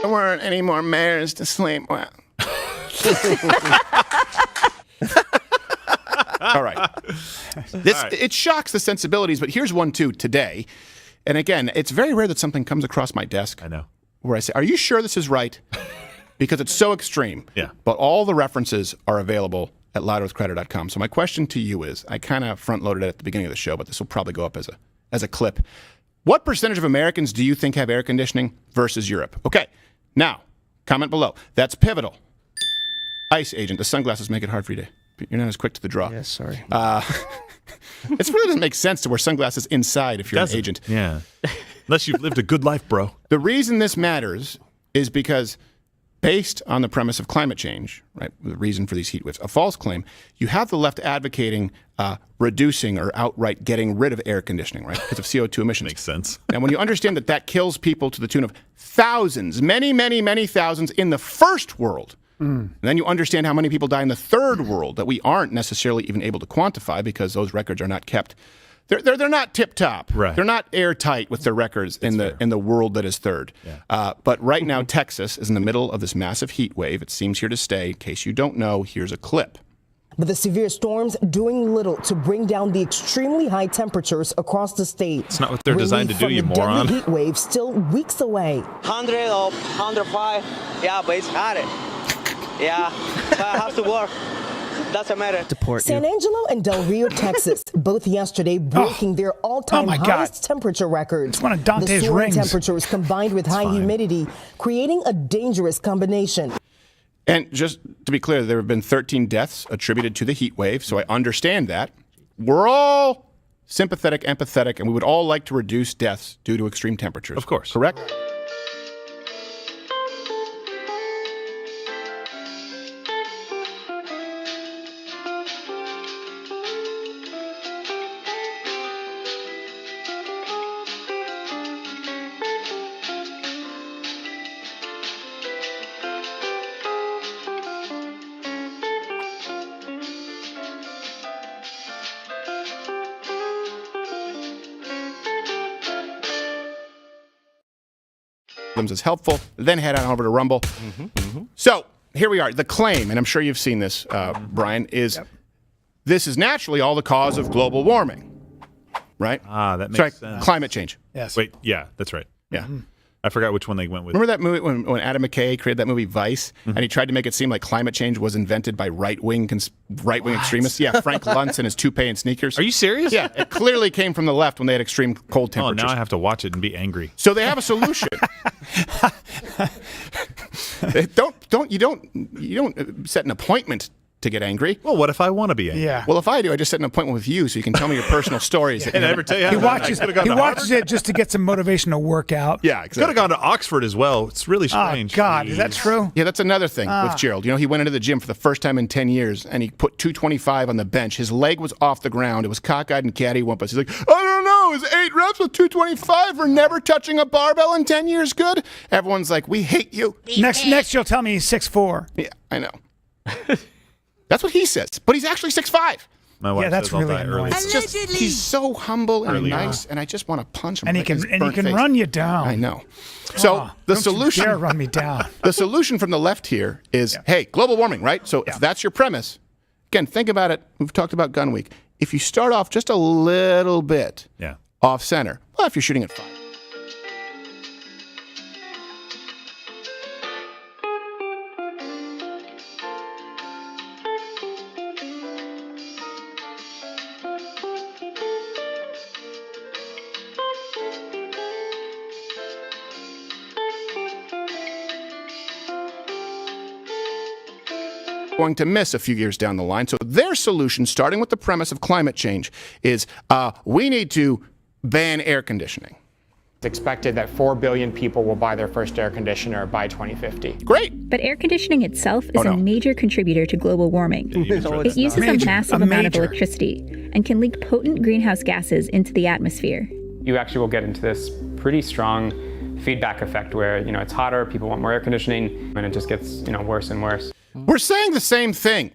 there weren't any more mares to sleep with. All right. It shocks the sensibilities, but here's one too today. And again, it's very rare that something comes across my desk. I know. Where I say, are you sure this is right? Because it's so extreme. Yeah. But all the references are available at louderwithcrowder.com. So my question to you is, I kind of front-loaded it at the beginning of the show, but this will probably go up as a clip. What percentage of Americans do you think have air conditioning versus Europe? Okay. Now, comment below. That's pivotal. Ice agent. The sunglasses make it hard for you to. You're not as quick to the draw. Yes, sorry. It really doesn't make sense to wear sunglasses inside if you're an agent. Yeah. Unless you've lived a good life, bro. The reason this matters is because based on the premise of climate change, right, the reason for these heat waves, a false claim, you have the left advocating reducing or outright getting rid of air conditioning, right, because of CO2 emissions. Makes sense. And when you understand that that kills people to the tune of thousands, many, many, many thousands in the first world, and then you understand how many people die in the third world that we aren't necessarily even able to quantify because those records are not kept. They're not tip top. Right. They're not airtight with their records in the world that is third. Yeah. But right now, Texas is in the middle of this massive heat wave. It seems here to stay. In case you don't know, here's a clip. But the severe storms doing little to bring down the extremely high temperatures across the state. It's not what they're designed to do, you Relief from the moron. deadly heat wave still weeks away. 100 or 105, yeah, but it's hard. Yeah, but I have to work. Doesn't matter. San Angelo and Del Rio, Texas, both yesterday breaking their all-time my God. highest temperature records. It's one of Dante's the soaring rings. temperatures combined with high humidity, creating a dangerous combination. And just to be clear, there have been 13 deaths attributed to the heat wave, so I understand that. We're all sympathetic, empathetic, and we would all like to reduce deaths due to extreme temperatures. Of course. Correct? algorithms as helpful, then head on over to Rumble. So here we are. The claim, and I'm sure you've seen this, Bryan, is this is naturally all the cause of global warming, right? That makes sense. Climate change. Yes. Wait, yeah, that's right. Yeah. I forgot which one they went with. Remember that movie when Adam McKay created that movie Vice, and he tried to make it seem like climate change was invented by right-wing extremists? Yeah, Frank Luntz and his toupee and sneakers. Are you serious? Yeah, it clearly came from the left when they had extreme cold Oh, temperatures. now I have to watch it and be angry. So they have a solution. You don't set an appointment to get angry. Well, what if I want to be angry? Yeah. Well, if I do, I just set an appointment with you so you can tell me your personal stories. And never tell you He how watches I could've gone to watches Harvard. it just to get some motivation to work out. Yeah, Could have gone to Oxford as well. It's really strange. Oh, God, is that true? Yeah, that's another thing with Gerald. You know, he went into the gym for the first time in 10 years, and he put 225 on the bench. His leg was off the ground. It was cockeyed and cattywampus. He's like, I don't know, is 8 reps with 225 for never touching a barbell in 10 years good? Everyone's like, we hate you. Next you'll tell me he's 6'4". Yeah, I know. That's what he says, but he's actually 6'5". My wife that's says I'll really die annoying. early. It's just, he's so humble and Early nice, and I just want to punch him. And he right in his can burnt face. run you down. I know. So the Don't solution, you dare run me down. the solution from the left here is, hey, global warming, right? So if that's your premise, again, think about it. We've talked about Gun Week. If you start off just a little bit off center, well, if you're shooting at 5. Going to miss a few years down the line. So their solution, starting with the premise of climate change, is we need to ban air conditioning. It's expected that 4 billion people will buy their first air conditioner by 2050. Great. But air conditioning itself is a major contributor to global warming. It uses a massive amount of electricity and can leak potent greenhouse gases into the atmosphere. You actually will get into this pretty strong feedback effect where, it's hotter, people want more air conditioning, and it just gets, worse and worse. We're saying the same thing.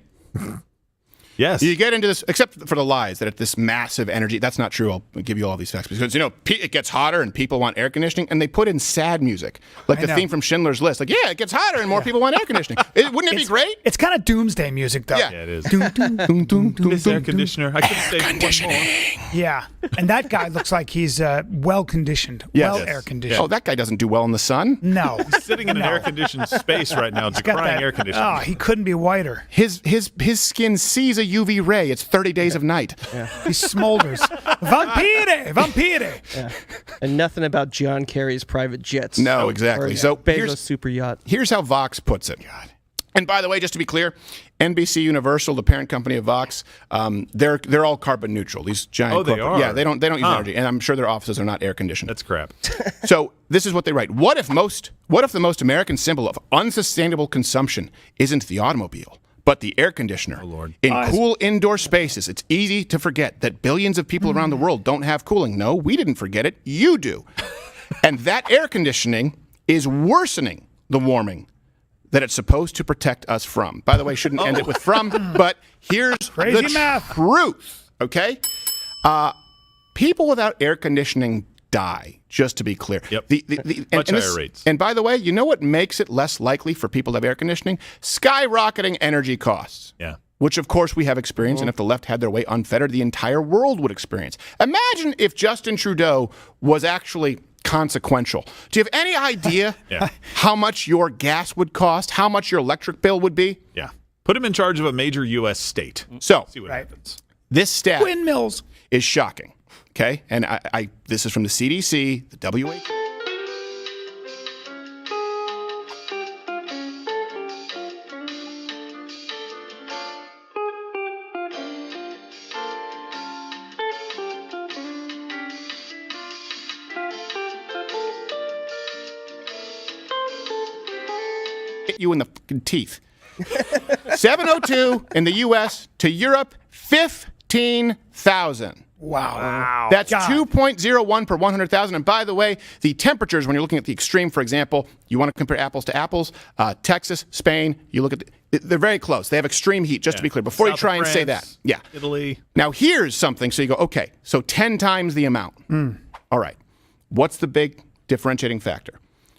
Yes. You get into this, except for the lies that at this massive energy, that's not true. I'll give you all these facts because, it gets hotter and people want air conditioning, and they put in sad music, like the theme from Schindler's List. Like, yeah, it gets hotter and more people want air conditioning. Wouldn't it be great? It's kind of doomsday music, though. Yeah, it is. This air conditioner. I couldn't say conditioning. Yeah, and that guy looks like he's well-conditioned, air-conditioned. Oh, that guy doesn't do well in the sun? No. He's sitting in an air-conditioned space right now, decrying air conditioning. Oh, he couldn't be whiter. His skin sees a UV ray. It's 30 days of night. Yeah. He smolders. Vampire. Yeah. And nothing about John Kerry's private jets. No, exactly. Or So Bezos' super yacht. Here's how Vox puts it. And by the way, just to be clear, NBC Universal, the parent company of Vox, they're all carbon neutral. These giant. Oh, they are? Yeah, they don't use energy, and I'm sure their offices are not air conditioned. That's crap. So this is what they write: What if the most American symbol of unsustainable consumption isn't the automobile, but the air conditioner? Oh, Lord. In cool indoor spaces, it's easy to forget that billions of people around the world don't have cooling. No, we didn't forget it. You do. And that air conditioning is worsening the warming that it's supposed to protect us from. By the way, shouldn't end it with from, but here's Crazy the math. truth, okay? People without air conditioning die, just to be clear. Yep. Much higher rates. And by the way, you know what makes it less likely for people to have air conditioning? Skyrocketing energy costs. Yeah. Which, of course, we have experienced, and if the left had their way unfettered, the entire world would experience. Imagine if Justin Trudeau was actually consequential. Do you have any idea how much your gas would cost, how much your electric bill would be? Yeah. Put him in charge of a major U.S. state. So, see what happens. This stat Windmills is shocking, okay? And I this is from the CDC, the WHO. Hit you in the fucking teeth. 702 in the U.S. to Europe, 15,000. Wow. That's 2.01 per 100,000. And by the way, the temperatures, when you're looking at the extreme, for example, you want to compare apples to apples, Texas, Spain, you look at they're very close. They have extreme heat, just to be clear, before you try and say that. Yeah. Italy. Now, here's something. So you go, okay, so 10 times the amount. All right. What's the big differentiating factor?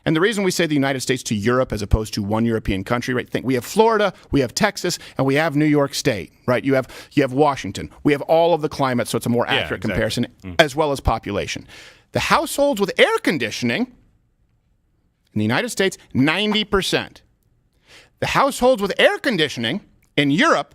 And the reason we say the United States to Europe as opposed to one European country, right? Think we have Florida, we have Texas, and we have New York State, right? You have Washington. We have all of the climate, so it's a more accurate comparison, as well as population. The households with air conditioning in the United States, 90%. The households with air conditioning in Europe,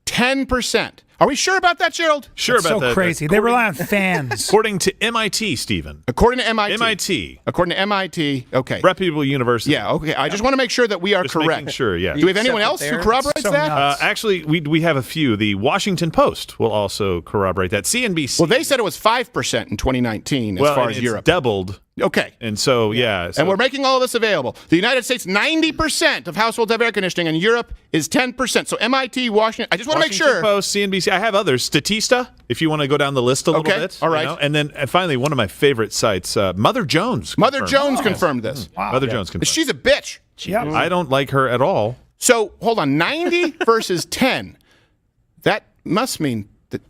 10%. Are we sure about that, Gerald? Sure about that. So crazy. They rely on fans. According to MIT, Stephen. According to MIT. MIT. According to MIT. Okay. Reputable university. Yeah, okay. I just want to make sure that we are Just correct. making sure, yeah. Do we have anyone else who corroborates that? Actually, we have a few. The Washington Post will also corroborate that. CNBC. Well, they said it was 5% in 2019 as far as it's Europe. doubled. Okay. And so, yeah. And we're making all of this available. The United States, 90% of households have air conditioning, and Europe is 10%. So MIT, Washington, I just want to make sure. Post, CNBC. I have others. Statista, if you want to go down the list a little bit. All right. You know? And then finally, one of my favorite sites, Mother Jones. Mother Jones confirmed this. Wow. Mother Jones confirmed. She's a bitch. Yep. I don't like her at all. So, hold on. 90 versus 10. That must mean that.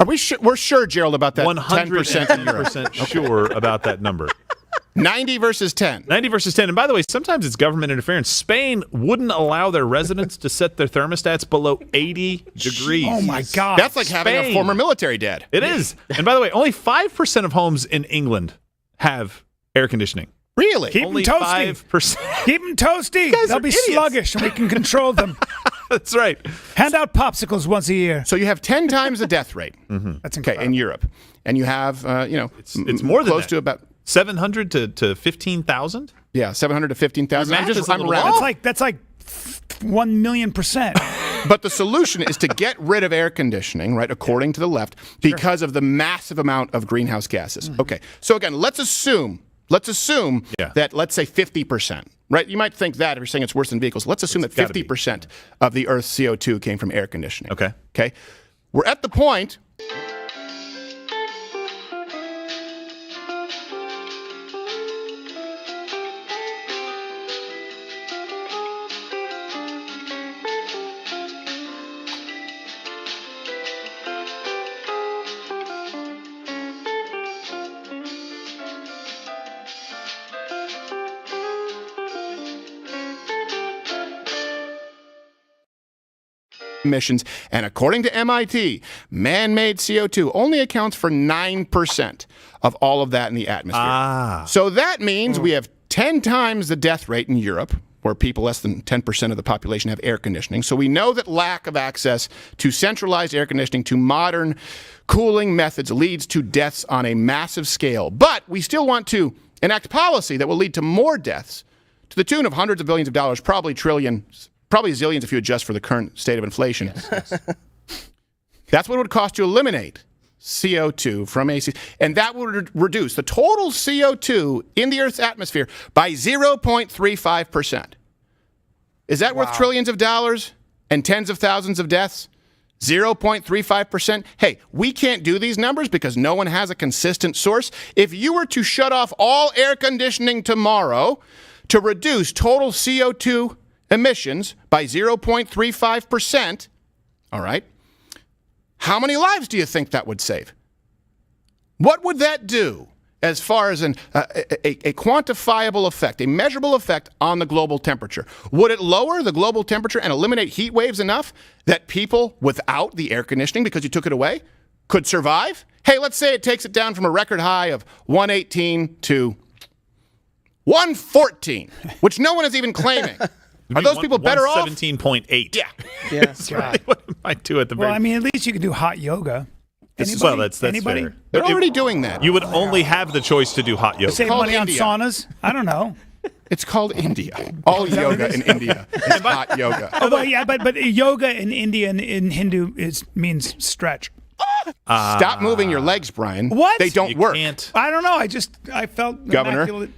Are we sure? We're sure, Gerald, about that 10% in Europe. 100% sure about that number. 90 versus 10. 90 versus 10. And by the way, sometimes it's government interference. Spain wouldn't allow their residents to set their thermostats below 80 degrees. Oh, my God. That's like having a former military dad. It is. And by the way, only 5% of homes in England have air conditioning. Really? Keep Only them toasty. 5%. Keep them toasty. They'll be sluggish, and we can control them. That's right. Hand out popsicles once a year. So you have 10 times the death rate. That's incredible. In Europe. And you have, it's more than close that. to about 700 to 15,000? Yeah, 700 to 15,000. Your math is a little That's like 1,000,000%. But the solution is to get rid of air conditioning, right, according to the left, because of the massive amount of greenhouse gases. Okay, so again, let's assume that, let's say 50%, right? You might think that if you're saying it's worse than vehicles. Let's assume that 50% of the Earth's CO2 came from air conditioning. Okay? We're at the point... emissions, and according to MIT, man-made CO2 only accounts for 9% of all of that in the atmosphere. So that means we have 10 times the death rate in Europe, where people less than 10% of the population have air conditioning. So we know that lack of access to centralized air conditioning, to modern cooling methods, leads to deaths on a massive scale. But we still want to enact policy that will lead to more deaths to the tune of hundreds of billions of dollars, probably trillions, probably zillions if you adjust for the current state of inflation. That's what it would cost to eliminate CO2 from AC. And that would reduce the total CO2 in the Earth's atmosphere by 0.35%. Is that worth trillions of dollars and tens of thousands of deaths? 0.35%. Hey, we can't do these numbers because no one has a consistent source. If you were to shut off all air conditioning tomorrow to reduce total CO2 emissions by 0.35%, all right, how many lives do you think that would save? What would that do as far as a quantifiable effect, a measurable effect on the global temperature? Would it lower the global temperature and eliminate heat waves enough that people without the air conditioning, because you took it away, could survive? Hey, let's say it takes it down from a record high of 118 to 114, which no one is even claiming. Are those people better off? 17.8. Yeah. That's right. What am I do at the very? Well, I mean, at least you could do hot yoga. That's Anybody? fair. They're already doing that. You would only have the choice to do hot yoga. Save money on saunas? I don't know. It's called India. All yoga in India is hot yoga. Oh, well, yeah, but yoga in India and in Hindu means stretch. Stop moving your legs, Brian. What? They don't work. I don't know. I felt Governor, immaculate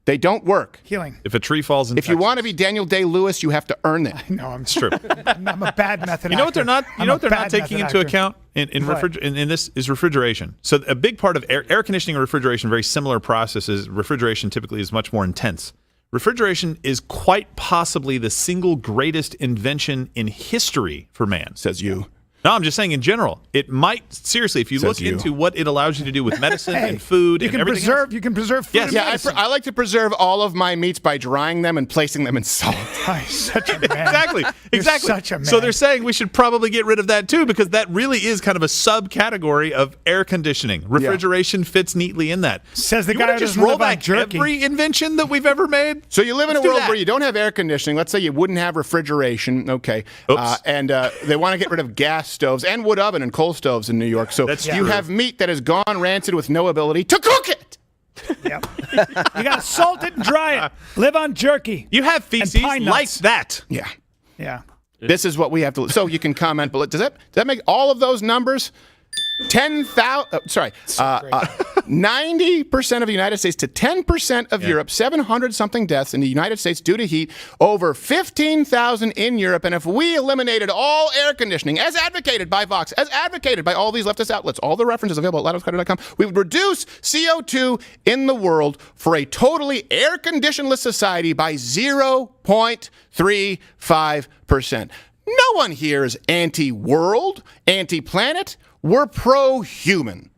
they don't work. healing. If a tree falls in If you want to be Daniel Day-Lewis, you have to earn it. No, I'm true. I'm a bad method. You know what they're not? You know what they're not taking into account in What? in this is refrigeration. So a big part of air conditioning and refrigeration, very similar processes. Refrigeration typically is much more intense. Refrigeration is quite possibly the single greatest invention in history for man. Says you. No, I'm just saying in general. It might, seriously, if you look into what it allows you to do with medicine and food and everything else. You can preserve food. Yes. And I like to preserve all of my meats by drying them and placing them in salt. Such a man. Exactly. You're such a man. So they're saying we should probably get rid of that too, because that really is kind of a subcategory of air conditioning. Refrigeration fits neatly in that. Says the you guy wanna who just doesn't roll live on back jerky. every invention that we've ever made. So you live in a Let's do world that. where you don't have air conditioning. Let's say you wouldn't have refrigeration. Okay. And they want to get rid of gas stoves and wood oven and coal stoves in New York. So you have meat that has gone rancid with no ability to cook it. Yep. You got to salt it and dry it. Live on jerky. You have feces like that. Yeah. Yeah. This is what we have to. So you can comment below. Does that make all of those numbers? 90% of the United States to 10% of Europe, 700-something deaths in the United States due to heat, over 15,000 in Europe. And if we eliminated all air conditioning, as advocated by Vox, as advocated by all these leftist outlets, all the references available at louderwithcarter.com, we would reduce CO2 in the world for a totally air-conditionless society by 0.35%. No one here is anti-world, anti-planet. We're pro-human.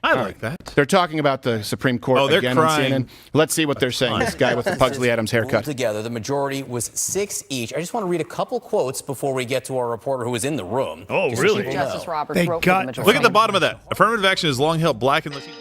I like that. They're talking about the Supreme Court again on CNN. Let's see what they're saying. This guy with the Pugsley Adams haircut. Together, the majority was 6 each. I just want to read a couple quotes before we get to our reporter who was in the room. Oh, really? Chief Justice Roberts They wrote got- for the majority. Look at the bottom of that. Affirmative action has long held black and Latino.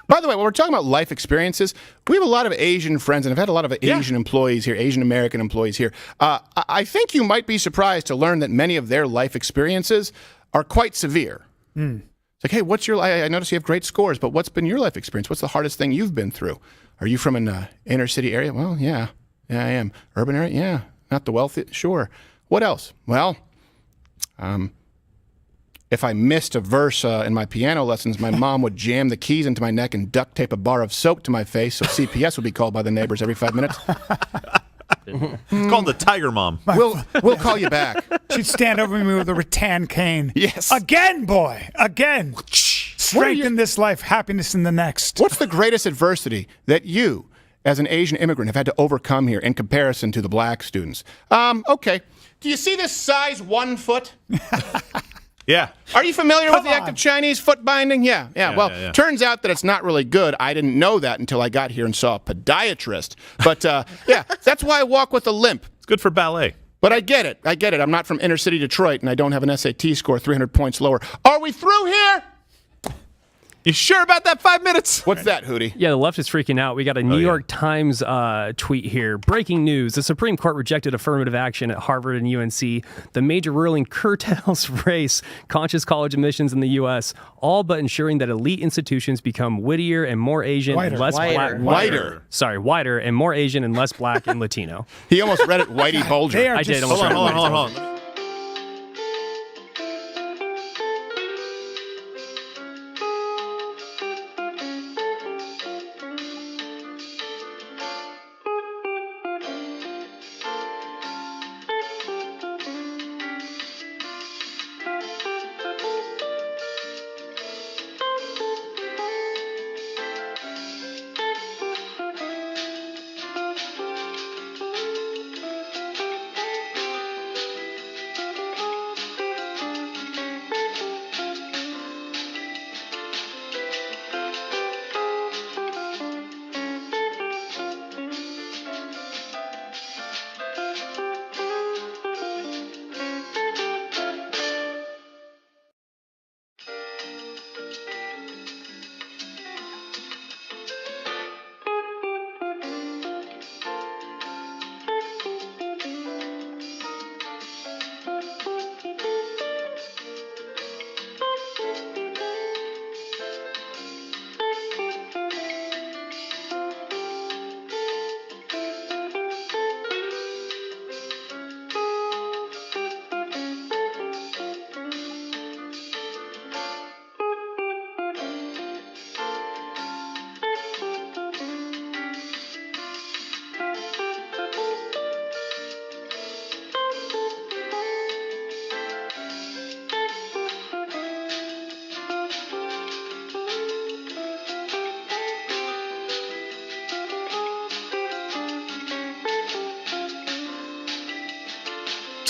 By the way, when we're talking about life experiences, we have a lot of Asian friends, and I've had a lot of Asian employees here, Asian American employees here. I think you might be surprised to learn that many of their life experiences are quite severe. It's like, hey, what's your? I notice you have great scores, but what's been your life experience? What's the hardest thing you've been through? Are you from an inner city area? Well, yeah, I am. Urban area? Yeah, not the wealthy. Sure. What else? Well, if I missed a verse in my piano lessons, my mom would jam the keys into my neck and duct tape a bar of soap to my face, so CPS would be called by the neighbors every 5 minutes. It's called the Tiger Mom. We'll call you back. She'd stand over me with a rattan cane. Yes. Again, boy. Again. Strengthen this life, happiness in the next. What's the greatest adversity that you, as an Asian immigrant, have had to overcome here in comparison to the black students? Okay. Do you see this size 1 foot? Yeah. Are you familiar with the act of Chinese foot binding? Yeah. Well, turns out that it's not really good. I didn't know that until I got here and saw a podiatrist. But that's why I walk with a limp. It's good for ballet. But I get it. I'm not from inner city Detroit, and I don't have an SAT score 300 points lower. Are we through here? You sure about that 5 minutes? What's that, Hootie? Yeah, the left is freaking out. We got a New York Times tweet here. Breaking news. The Supreme Court rejected affirmative action at Harvard and UNC. The major ruling curtails race, conscious college admissions in the U.S., all but ensuring that elite institutions become whittier and more Asian and less black. Whiter and more Asian and less black and Latino. He almost read it Whitey Bulger. I did. Hold on.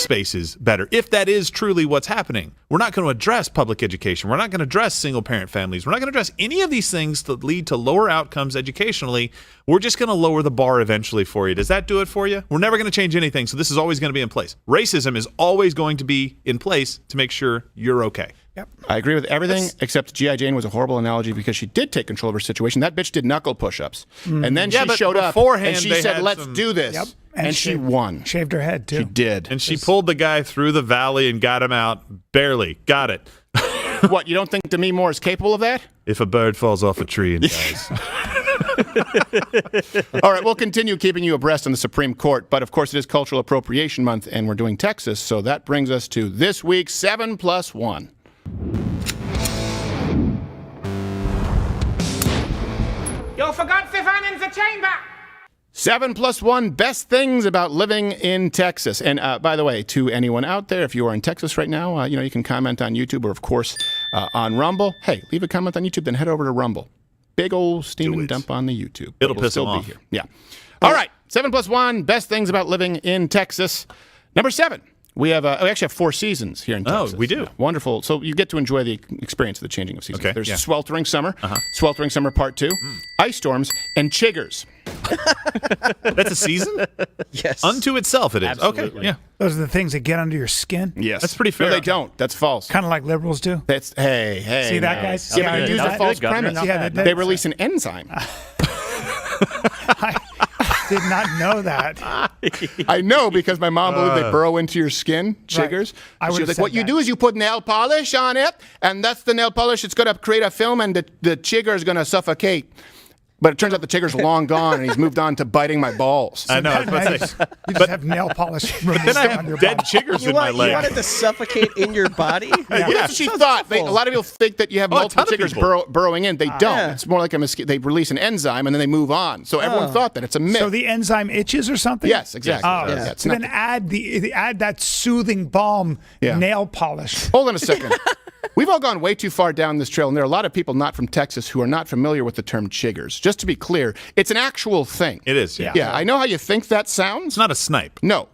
spaces better, if that is truly what's happening. We're not going to address public education. We're not going to address single-parent families. We're not going to address any of these things that lead to lower outcomes educationally. We're just going to lower the bar eventually for you. Does that do it for you? We're never going to change anything, so this is always going to be in place. Racism is always going to be in place to make sure you're okay. Yep. I agree with everything except G.I. Jane was a horrible analogy because she did take control of her situation. That bitch did knuckle push-ups. And then she showed up and she said, let's do this. Yep. And she won. Shaved her head, too. She did. And she pulled the guy through the valley and got him out. Barely. Got it. What, you don't think Demi Moore is capable of that? If a bird falls off a tree and dies. All right, we'll continue keeping you abreast on the Supreme Court, but of course it is Cultural Appropriation Month, and we're doing Texas, so that brings us to this week's 7+1. You forgot Stefan in the chamber! 7+1 best things about living in Texas. And by the way, to anyone out there, if you are in Texas right now, you can comment on YouTube or, of course, on Rumble. Hey, leave a comment on YouTube, then head over to Rumble. Big old steam and dump on the YouTube. It'll piss still them be off. Here. Yeah. All right, 7+1 best things about living in Texas. Number 7. We actually have 4 seasons here in Texas. Oh, we do. Wonderful. So you get to enjoy the experience of the changing of seasons. Okay, There's yeah. Sweltering Summer, Sweltering Summer Part 2, Ice Storms, and Chiggers. That's a season? Yes. Unto itself it is. Absolutely. Okay, yeah. Those are the things that get under your skin. Yes. That's pretty fair. No, they don't. That's false. Kind of like liberals do. That's hey. See that, no. guys? Yeah, but you use a false premise. Yeah, They release an enzyme. I did not know that. I know because my mom believed they burrow into your skin, chiggers. I She would've was like, said what you that. do is you put nail polish on it, and that's the nail polish. It's going to create a film, and the chigger is going to suffocate. But it turns out the chigger's long gone, and he's moved on to biting my balls. I know. I was about to say. You just have nail polish. But then I have dead chiggers in my leg. You want it to suffocate in your body? Well, that's what she thought. A lot of people think that you have multiple chiggers burrowing in. They don't. Yeah. It's more like a mosquito. They release an enzyme, and then they move on. So everyone thought that. It's a myth. So the enzyme itches or something? Yes, exactly. Oh, Yeah, it's so not then add that soothing balm nail polish. Hold on a second. We've all gone way too far down this trail, and there are a lot of people not from Texas who are not familiar with the term chiggers. Just to be clear, it's an actual thing. It is, yeah. Yeah, I know how you think that sounds. It's not a snipe. No.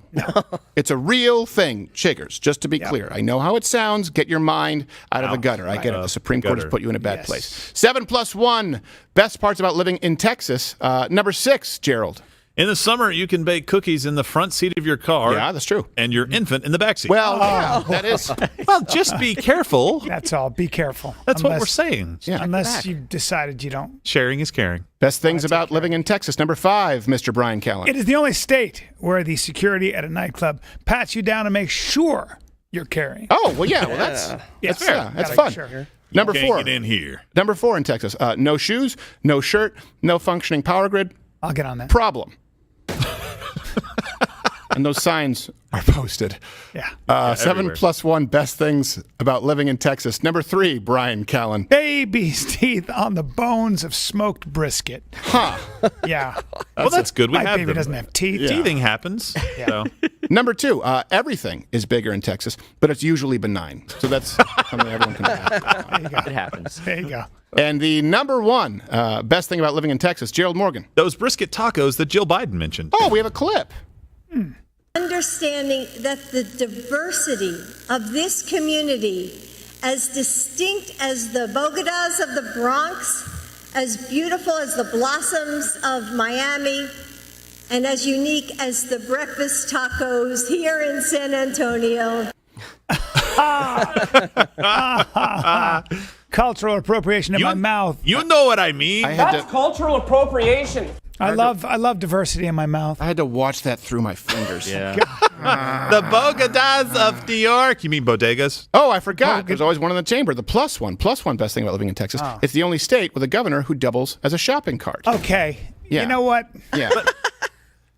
It's a real thing, chiggers, just to be clear. I know how it sounds. Get your mind out of the gutter. I get it. The Supreme Court has put you in a bad place. 7+1 best parts about living in Texas. Number 6, Gerald. In the summer, you can bake cookies in the front seat of your car. Yeah, that's true. And your infant in the back seat. Well, yeah, that is. Well, just be careful. That's all. Be careful. That's what we're saying. Yeah. Unless you've decided you don't. Sharing is caring. Best things about living in Texas. Number 5, Mr. Bryan Callen. It is the only state where the security at a nightclub pats you down and makes sure you're carrying. Oh, well, yeah. Well, that's fair. Yeah, that's fun. Sure. Number Can't 4. get in here. Number 4 in Texas. No shoes, no shirt, no functioning power grid. I'll get on that. Problem. And those signs are posted. Yeah. 7+1 best things about living in Texas. Number 3, Bryan Callen. Baby's teeth on the bones of smoked brisket. Huh. Yeah. Well, that's good. We My have baby them. doesn't have teeth. Teething happens. Yeah. So. Number 2, everything is bigger in Texas, but it's usually benign. So that's something everyone can do. It happens. There you go. And the number 1 best thing about living in Texas, Gerald Morgan. Those brisket tacos that Jill Biden mentioned. Oh, we have a clip. Understanding that the diversity of this community, as distinct as the Bogotas of the Bronx, as beautiful as the blossoms of Miami, and as unique as the breakfast tacos here in San Antonio. Cultural appropriation in my mouth. You know what I mean. That's cultural appropriation. I love diversity in my mouth. I had to watch that through my fingers. Yeah. The Bogotas of New York. You mean bodegas? Oh, I forgot. There's always one in the chamber. The plus one best thing about living in Texas. Oh. It's the only state with a governor who doubles as a shopping cart. Okay. Yeah. You know what? Yeah.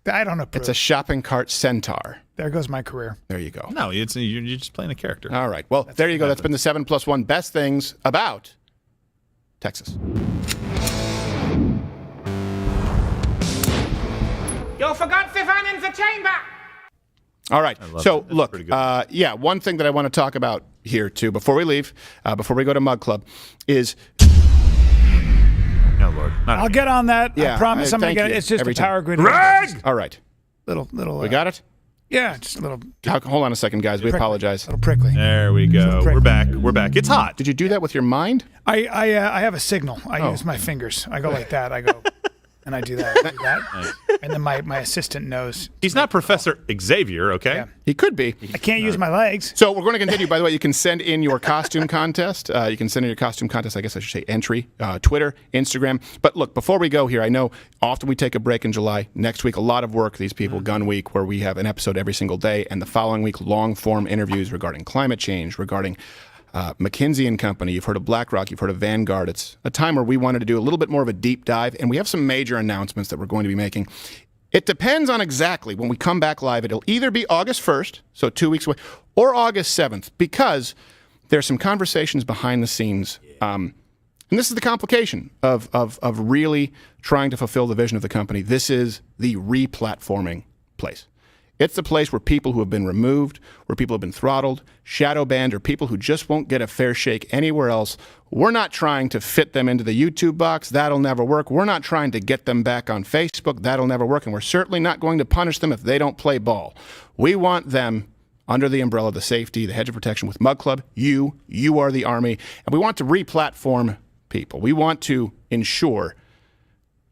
I don't approve. It's a shopping cart centaur. There goes my career. There you go. No, you're just playing a character. All right. Well, there you go. That's been the 7+1 best things about Texas. You forgot Stefan in the chamber. All right. So, that. look, Pretty good. one thing that I want to talk about here, too, before we leave, before we go to Mug Club, is... No, Lord. I'll get on that. Yeah, I promise I'm going to thank get it. you. It's just Every a power time. grid. All right. Little. We got it? Yeah, just a little. Hold on a second, guys. We apologize. A little prickly. There we go. We're back. We're back. It's hot. Did you do that with your mind? I have a signal. I use my fingers. I go like that. I go, and I do that. I do that. And then my assistant knows. He's not Professor Xavier, okay? Yeah. He could be. I can't use my legs. So we're going to continue. By the way, you can send in your costume contest. You can send in your costume contest, I guess I should say entry, Twitter, Instagram. But look, before we go here, I know often we take a break in July. Next week, a lot of work, these people, Gun Week, where we have an episode every single day. And the following week, long-form interviews regarding climate change, regarding McKinsey and Company. You've heard of BlackRock. You've heard of Vanguard. It's a time where we wanted to do a little bit more of a deep dive, and we have some major announcements that we're going to be making. It depends on exactly when we come back live. It'll either be August 1st, so 2 weeks away, or August 7th, because there's some conversations behind the scenes. And this is the complication of really trying to fulfill the vision of the company. This is the re-platforming place. It's the place where people who have been removed, where people have been throttled, shadow banned, or people who just won't get a fair shake anywhere else. We're not trying to fit them into the YouTube box. That'll never work. We're not trying to get them back on Facebook. That'll never work. And we're certainly not going to punish them if they don't play ball. We want them under the umbrella of the safety, the hedge of protection with Mug Club. You are the Army. And we want to re-platform people. We want to ensure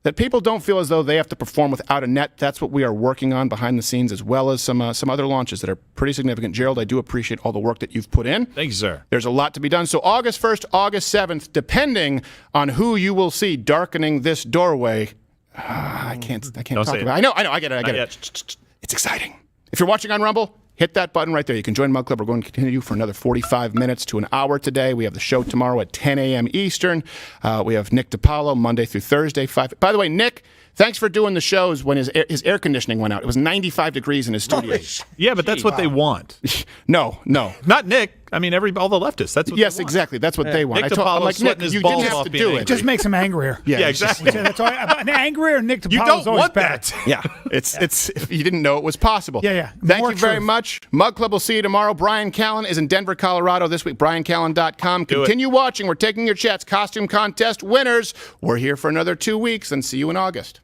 that people don't feel as though they have to perform without a net. That's what we are working on behind the scenes, as well as some other launches that are pretty significant. Gerald, I do appreciate all the work that you've put in. Thank you, sir. There's a lot to be done. So August 1st, August 7th, depending on who you will see darkening this doorway. I can't talk about it. I know, I get it. It's exciting. If you're watching on Rumble, hit that button right there. You can join Mug Club. We're going to continue for another 45 minutes to an hour today. We have the show tomorrow at 10 a.m. Eastern. We have Nick DiPaolo Monday through Thursday. 5. By the way, Nick, thanks for doing the shows when his air conditioning went out. It was 95 degrees in his studio. Yeah, but that's what they want. No. Not Nick. I mean, all the leftists. That's what yes, they want. exactly. That's what they want. Nick I'm like, Nick, his you balls didn't have off to being do angry. it. Just makes him angrier. Yeah, exactly. That's all. Angrier Nick DiPaolo You don't is always want bad. that. Yeah, it's you didn't know it was possible. Yeah. Thank More you very truth. much. Mug Club will see you tomorrow. Bryan Callen is in Denver, Colorado this week. BryanCallen.com. Continue watching. We're taking your chats. Costume contest winners. We're here for another 2 weeks, and see you in August.